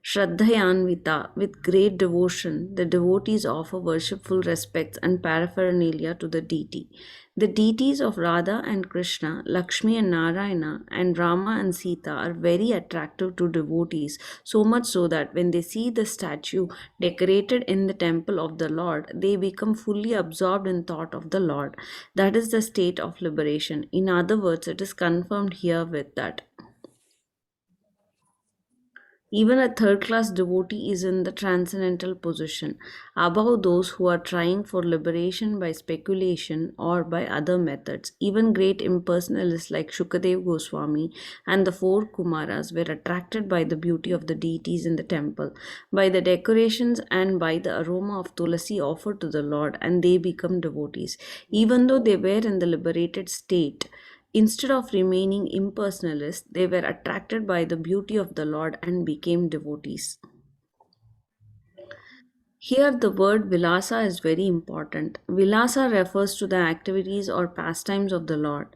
Shraddhayanvita, with great devotion, the devotees offer worshipful respects and paraphernalia to the deity. The deities of Radha and Krishna, Lakshmi and Narayana, and Rama and Sita are very attractive to devotees, so much so that when they see the statue decorated in the temple of the Lord, they become fully absorbed in thought of the Lord. That is the state of liberation. In other words, it is confirmed herewith that even a third class devotee is in the transcendental position, above those who are trying for liberation by speculation or by other methods. Even great impersonalists like Shukadev Goswami and the four Kumaras were attracted by the beauty of the deities in the temple, by the decorations and by the aroma of tulasi offered to the Lord, and they become devotees. Even though they were in the liberated state, instead of remaining impersonalists, they were attracted by the beauty of the Lord and became devotees. Here, the word vilasa is very important. Vilasa refers to the activities or pastimes of the Lord.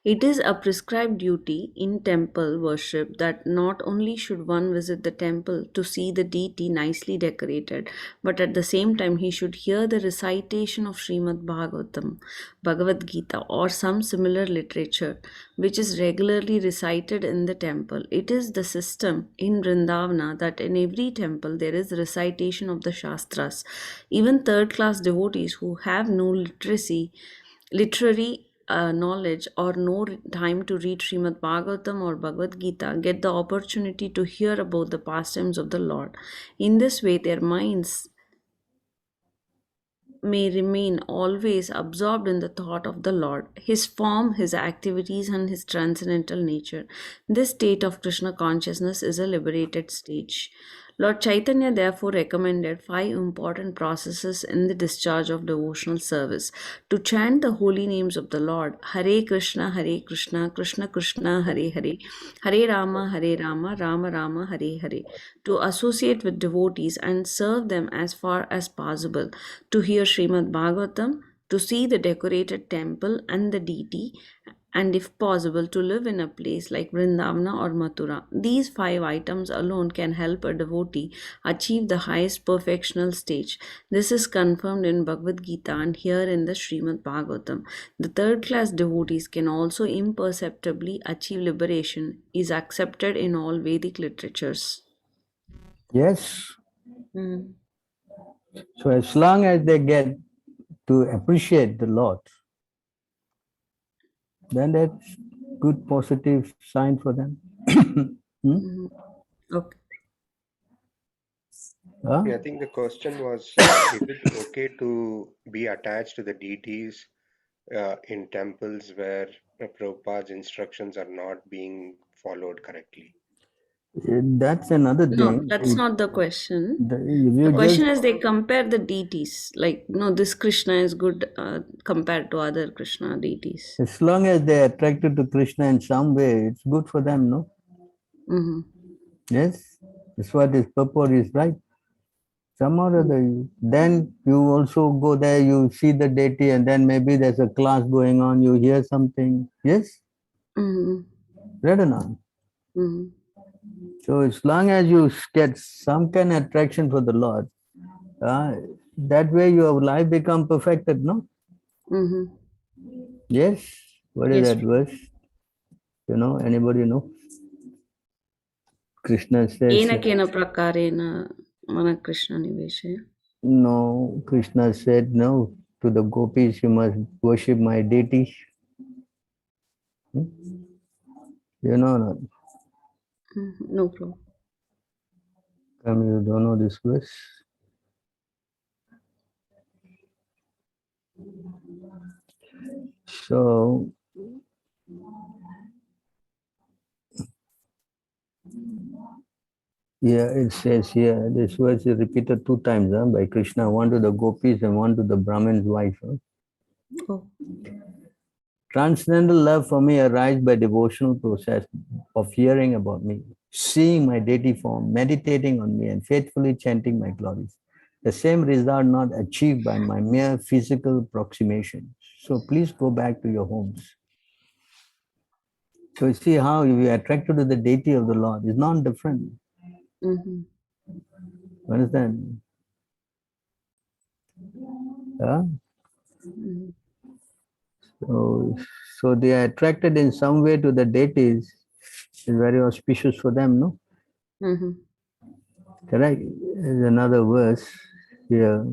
It is a prescribed duty in temple worship that not only should one visit the temple to see the deity nicely decorated, but at the same time he should hear the recitation of Srimad Bhagavatam, Bhagavad Gita, or some similar literature which is regularly recited in the temple. It is the system in Vrindavana that in every temple there is recitation of the Shastras. Even third-class devotees who have no literary knowledge or no time to read Srimad Bhagavatam or Bhagavad Gita get the opportunity to hear about the pastimes of the Lord. In this way, their minds may remain always absorbed in the thought of the Lord, His form, His activities, and His transcendental nature. This state of Krishna consciousness is a liberated stage. Lord Chaitanya therefore recommended 5 important processes in the discharge of devotional service. To chant the holy names of the Lord, Hare Krishna, Krishna Krishna, Hare Hare, Hare Rama, Rama Rama, Hare Hare. To associate with devotees and serve them as far as possible. To hear Srimad Bhagavatam, to see the decorated temple and the deity, and if possible to live in a place like Vrindavana or Mathura. These 5 items alone can help a devotee achieve the highest perfectional stage. This is confirmed in Bhagavad Gita and here in the Srimad Bhagavatam. The third class devotees can also imperceptibly achieve liberation, is accepted in all Vedic literatures. Yes. Mm. So as long as they get to appreciate the Lord, then that's good positive sign for them. Okay. Huh? Yeah, I think the question was, is it okay to be attached to the deities in temples where Prabhupada's instructions are not being followed correctly? That's another No, thing. that's not the question. If The you question just is they compare the deities. Like, no, this Krishna is good compared to other Krishna deities. as long as they're attracted to Krishna in some way, it's good for them, no? Mm-hmm. Yes, that's what his purport is, right? Some or other. Then you also go there, you see the deity, and then maybe there's a class going on, you hear something. Yes? Mm-hmm. Right or not? Mm-hmm. So as long as you get some kind of attraction for the Lord, that way your life become perfected, no? Mm-hmm. Yes? What is Yes. that verse? You know, anybody know? Krishna says, Kena kena prakarena mana Krishna niveshaya. no, Krishna said, no, to the gopis, you must worship my deity. You know, not. No problem. Come, you don't know this verse. So, Yeah, it says here, this verse is repeated 2 times by Krishna, one to the gopis and one to the Brahmin's wife. Oh. Transcendental love for me arises by devotional process of hearing about me, seeing my deity form, meditating on me, and faithfully chanting my glories. The same result not achieved by my mere physical approximation. So please go back to your homes. So you see how you are attracted to the deity of the Lord. It's not different. Mm-hmm. Understand? Yeah? Mm-hmm. So they are attracted in some way to the deities. It's very auspicious for them, no? Mm-hmm. Correct. There's another verse here.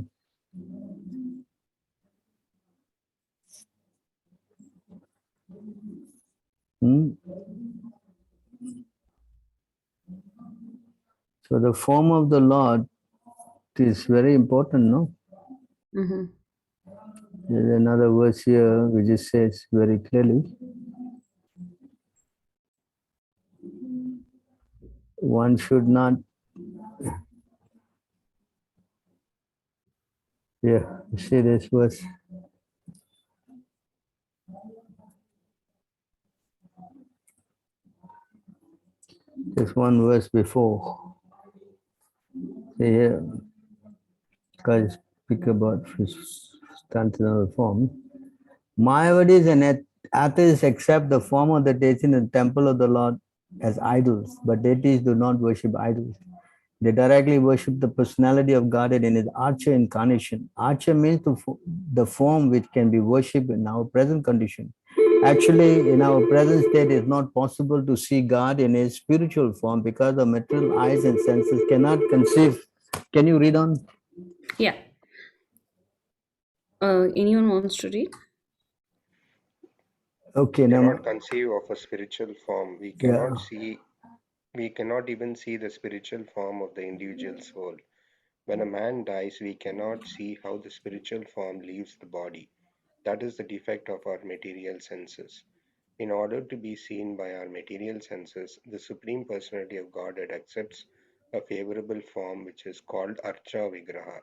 Hmm? So the form of the Lord is very important, no? Mm-hmm. There's another verse here which it says very clearly. One should not, yeah, you see this verse. There's one verse before. See here, guys speak about his transcendental form. Mayavadis and atheists accept the form of the deity in the temple of the Lord as idols, but deities do not worship idols. They directly worship the personality of Godhead in his Archa incarnation. Archa means the form which can be worshipped in our present condition. Actually, in our present state, it's not possible to see God in his spiritual form because the material eyes and senses cannot conceive. Can you read on? Yeah. Anyone wants to read? Okay, Cannot now, conceive of a spiritual form. yeah. We cannot even see the spiritual form of the individual soul. When a man dies, we cannot see how the spiritual form leaves the body. That is the defect of our material senses. In order to be seen by our material senses, the Supreme Personality of Godhead accepts a favorable form which is called Archa Vigraha.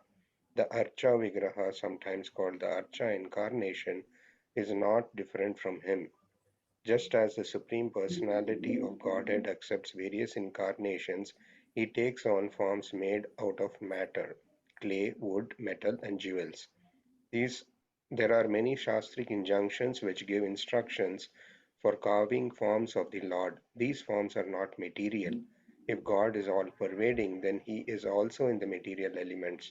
The Archa Vigraha, sometimes called the Archa Incarnation, is not different from him. Just as the Supreme Personality of Godhead accepts various incarnations, he takes on forms made out of matter, clay, wood, metal, and jewels. These There are many Shastric injunctions which give instructions for carving forms of the Lord. These forms are not material. If God is all pervading, then he is also in the material elements.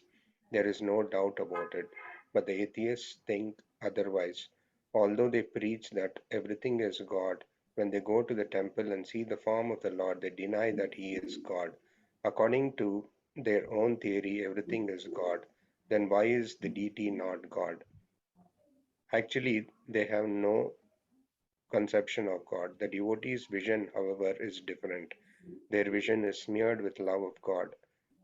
There is no doubt about it. But the atheists think otherwise. Although they preach that everything is God, when they go to the temple and see the form of the Lord, they deny that he is God. According to their own theory, everything is God. Then why is the deity not God? Actually, they have no conception of God. The devotee's vision, however, is different. Their vision is smeared with love of God.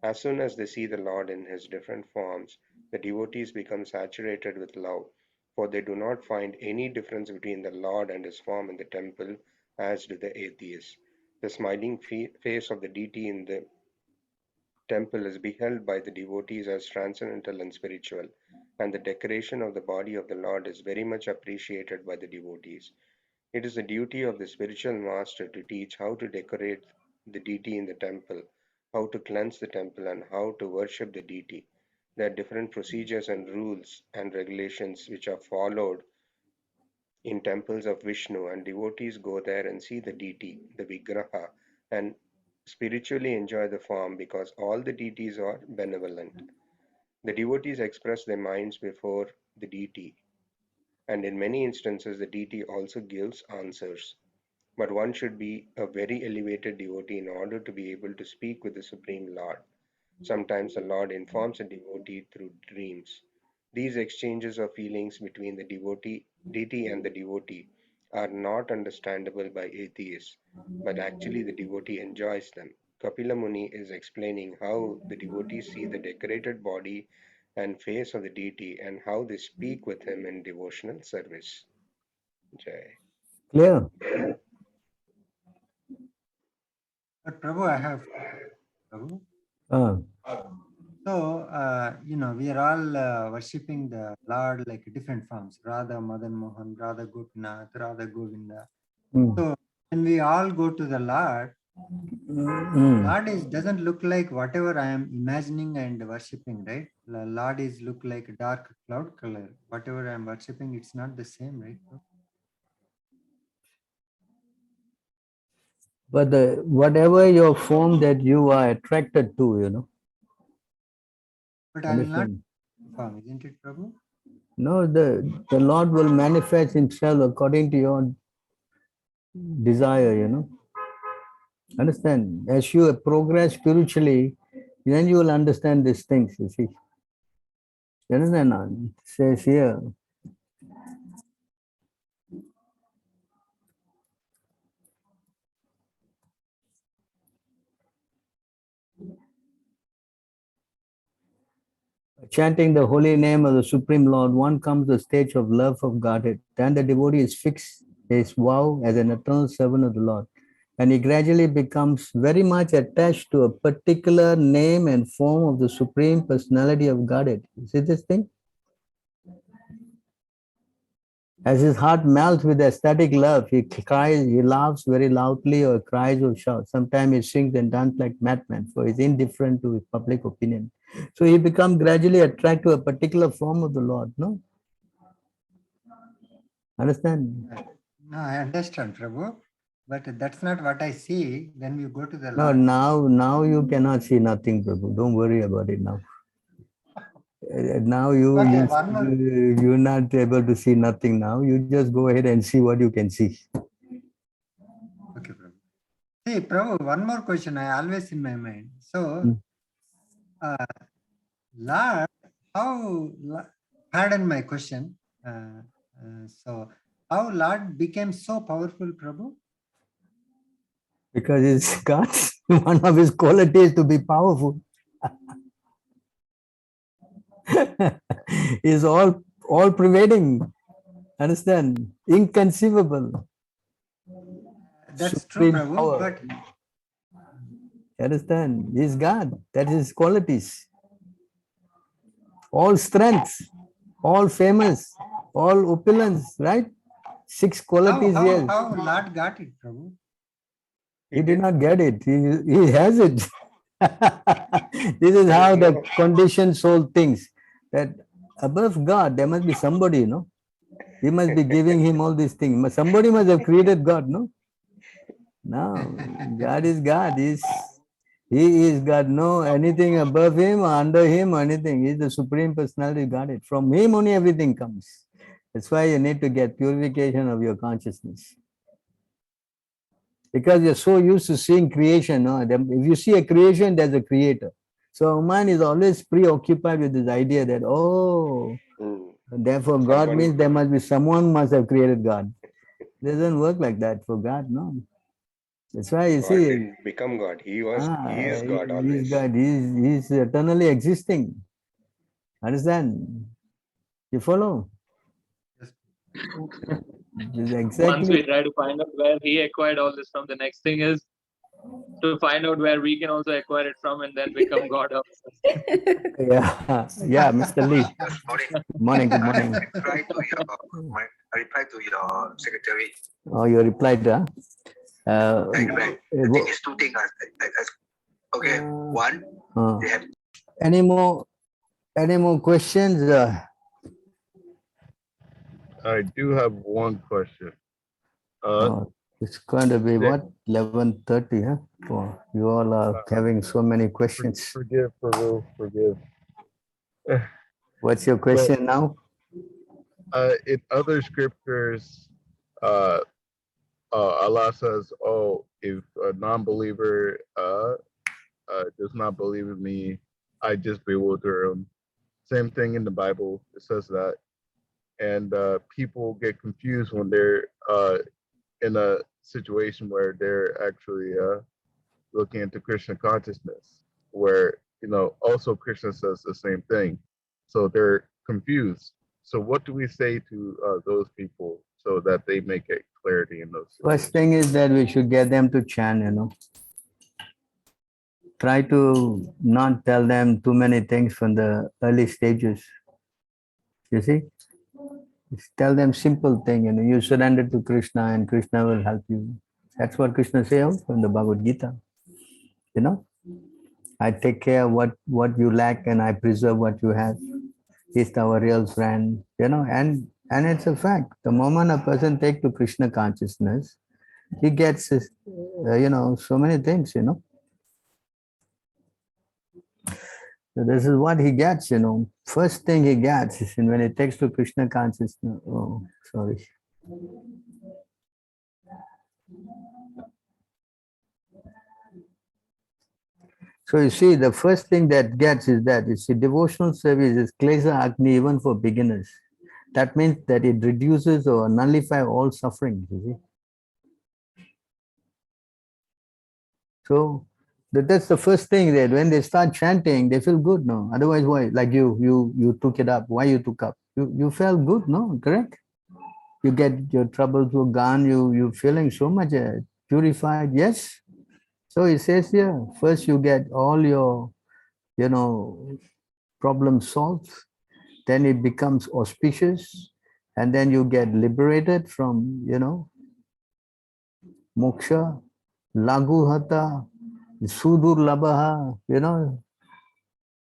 As soon as they see the Lord in his different forms, the devotees become saturated with love, for they do not find any difference between the Lord and his form in the temple, as do the atheists. The smiling face of the deity in the temple is beheld by the devotees as transcendental and spiritual, and the decoration of the body of the Lord is very much appreciated by the devotees. It is the duty of the spiritual master to teach how to decorate the deity in the temple, how to cleanse the temple, and how to worship the deity. There are different procedures and rules and regulations which are followed in temples of Vishnu, and devotees go there and see the deity, the Vigraha, and spiritually enjoy the form because all the deities are benevolent. The devotees express their minds before the deity, and in many instances, the deity also gives answers. But one should be a very elevated devotee in order to be able to speak with the Supreme Lord. Sometimes the Lord informs a devotee through dreams. These exchanges of feelings between the deity and the devotee are not understandable by atheists, but actually the devotee enjoys them. Kapila Muni is explaining how the devotees see the decorated body and face of the deity and how they speak with him in devotional service. Jai. Clear? But Prabhu, I have Prabhu. Uh, So, we are all worshipping the Lord like different forms, Radha Madan Mohan, Radha Gopinath, Radha Govinda. mm, So, when we all go to the Lord, mm. doesn't look like whatever I am imagining and worshipping, right? The Lord is look like a dark cloud color. Whatever I am worshipping, it's not the same, right? But whatever your form that you are attracted to, But I will not understand? form, isn't it, Prabhu? No, the Lord will manifest himself according to your desire. Understand? As you progress spiritually, then you will understand these things, you see. You understand? It says here. Chanting the holy name of the Supreme Lord, one comes to the stage of love of Godhead. Then the devotee is fixed his vow as an eternal servant of the Lord. And he gradually becomes very much attached to a particular name and form of the Supreme Personality of Godhead. You see this thing? As his heart melts with ecstatic love, he cries, he laughs very loudly or cries or shouts. Sometimes he sings and dances like madman, for he is indifferent to his public opinion. So he becomes gradually attracted to a particular form of the Lord, no? Understand? No, I understand, Prabhu. But that's not what I see when we go to the No, Lord. now you cannot see nothing, Prabhu. Don't worry about it now. Now Okay, one more. you're not able to see nothing now. You just go ahead and see what you can see. Okay, Prabhu. See, Prabhu, one more question I always in my mind. So, Mm. Lord, pardon my question. So, how Lord became so powerful, Prabhu? Because it's God's one of his qualities to be powerful. Is all pervading. Understand? Inconceivable. That's true, Supreme Prabhu. power. But Understand? He's God. That is his qualities. All strength, all famous, all opulence, right? 6 qualities here. how Lord got it, Prabhu? He did not get it. He has it. This is how the conditioned soul thinks, that above God there must be somebody, He must be giving him all these things. Somebody must have created God, no? No, God is God. He is God. No anything above him or under him or anything. He's the Supreme Personality of Godhead. From him only everything comes. That's why you need to get purification of your consciousness. Because you're so used to seeing creation, no? If you see a creation, there's a creator. So man is always preoccupied with this idea that, therefore God means there must be someone must have created God. It doesn't work like that for God, no. That's why you God see, didn't become God. He is God he's always. God, he's eternally existing. Understand? You follow? Once we Exactly. try to find out where he acquired all this from, the next thing is to find out where we can also acquire it from and then become God also. Yeah, Mr. Lee. Good morning. Good morning. I replied to your secretary. Oh, you replied, huh? The thing is two things. Okay, one, they have. Any more questions? I do have one question. It's going to be what, 11:30, huh? Oh, you all are having so many questions. Forgive, Prabhu, forgive. What's your question now? In other scriptures, Allah says, "Oh, if a non-believer does not believe in me, I just bewilder him." Same thing in the Bible. It says that, and people get confused when they're in a situation where they're actually looking into Krishna consciousness, where also Krishna says the same thing. So they're confused. So what do we say to those people so that they make it clarity in those situations? First thing is that we should get them to chant, try to not tell them too many things from the early stages. You see? Just tell them simple thing, you surrender to Krishna and Krishna will help you. That's what Krishna says in the Bhagavad Gita. I take care of what you lack and I preserve what you have. He's our real friend, and it's a fact. The moment a person takes to Krishna consciousness, he gets, so many things, So this is what he gets, First thing he gets is when he takes to Krishna consciousness. Oh, sorry. So you see, the first thing that gets is that devotional service is klesa agni even for beginners. That means that it reduces or nullifies all suffering. You see. So that's the first thing, that when they start chanting, they feel good, no? Otherwise, why? Like you took it up. Why you took up? You felt good, no? Correct? You get your troubles were gone. You feeling so much purified. Yes. So it says here, first you get all your, problem solved, then it becomes auspicious, and then you get liberated from, moksha, laguhata, sudur labaha,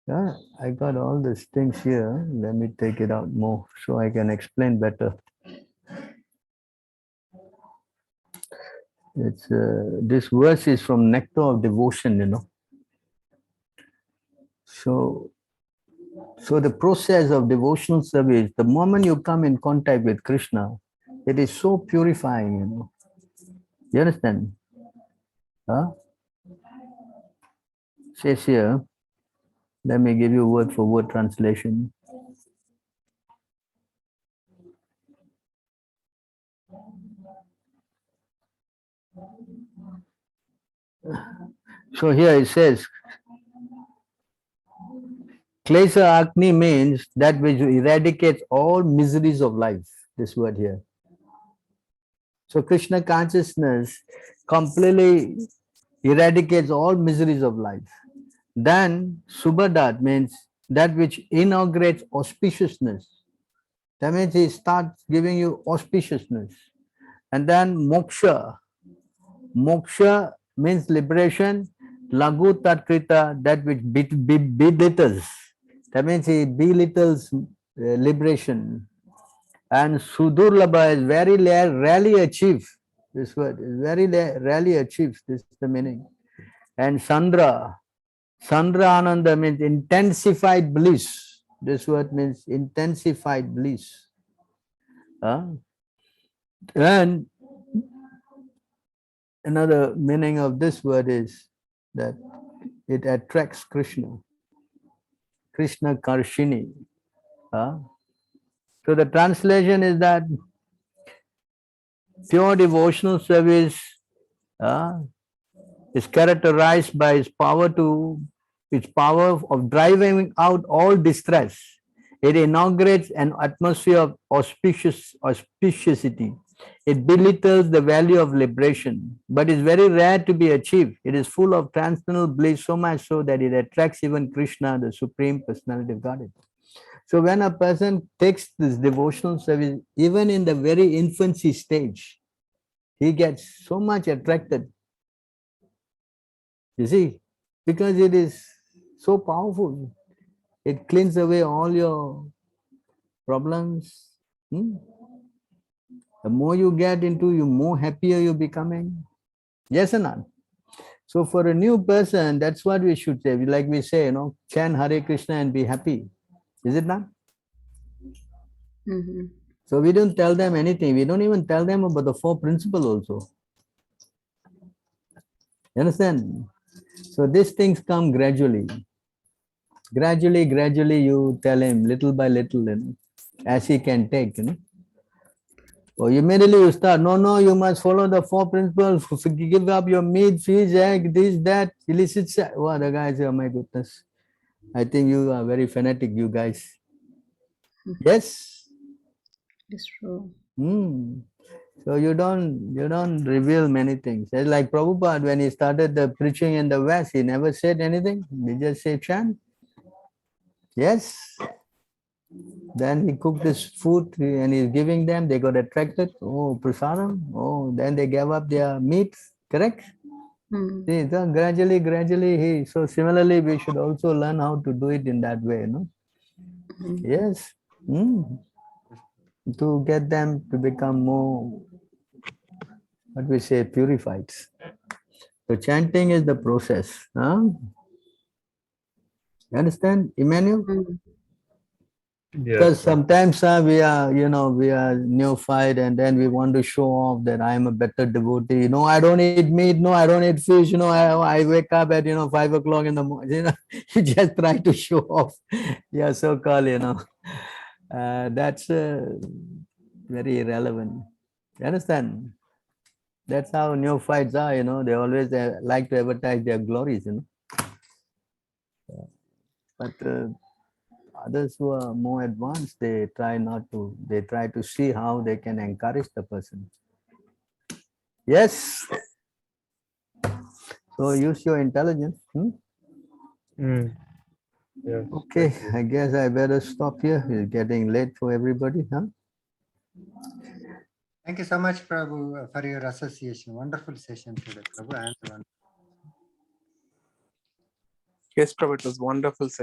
Yeah, I got all these things here. Let me take it out more so I can explain better. It's this verse is from Nectar of Devotion, So the process of devotional service, the moment you come in contact with Krishna, it is so purifying, You understand? Huh? Says here, let me give you word for word translation. So here it says, Klesa Agni means that which eradicates all miseries of life. This word here. So Krishna consciousness completely eradicates all miseries of life. Then Subhadat means that which inaugurates auspiciousness. That means he starts giving you auspiciousness. And then Moksha. Moksha means liberation. Lagu Tatkrita, that which belittles. That means he belittles liberation. And Sudurlabha is very rarely achieved. This word is very rarely achieved. This is the meaning. And Sandra Ananda means intensified bliss. This word means intensified bliss. And another meaning of this word is that it attracts Krishna. Krishna Karshini. So the translation is that pure devotional service is characterized by its power of driving out all distress. It inaugurates an atmosphere of auspiciousity. It belittles the value of liberation, but is very rare to be achieved. It is full of transcendental bliss, so much so that it attracts even Krishna, the Supreme Personality of Godhead. So when a person takes this devotional service, even in the very infancy stage, he gets so much attracted. You see, because it is so powerful. It cleans away all your problems. The more you get into, you more happier you're becoming. Yes or not? So for a new person, that's what we should say. Like we say, chant Hare Krishna and be happy. Is it not? Mm-hmm. So we don't tell them anything. We don't even tell them about the 4 principles also. You understand? So these things come gradually. Gradually, you tell him little by little, as he can take, Or immediately you start, no, you must follow the 4 principles, give up your meat, fish, egg, this, that, illicit sex. Well, the guys say, oh my goodness, I think you are very fanatic, you guys. Yes? It's true. So you don't reveal many things. It's like Prabhupada, when he started the preaching in the West, he never said anything. He just said chant. Yes. Then he cooked this food and he's giving them. They got attracted. Oh, prasadam. Oh, then they gave up their meat. Correct? See, so gradually he. So similarly, we should also learn how to do it in that way, no? Yes. To get them to become more, what we say, purified. So chanting is the process. Huh? You understand, Emmanuel? Because sometimes we are neophyte, and then we want to show off that I am a better devotee. No, I don't eat meat. No, I don't eat fish. I wake up at 5 o'clock in the morning. You just try to show off. Yeah, so-called. That's very irrelevant. You understand? That's how neophytes are. They always like to advertise their glories. But others who are more advanced, they try to see how they can encourage the person. Yes. So use your intelligence. Yes, Okay, I guess I better stop here. It's getting late for everybody, huh? Thank you so much, Prabhu, for your association. Wonderful session today, Prabhu. Yes, Prabhu, it was wonderful.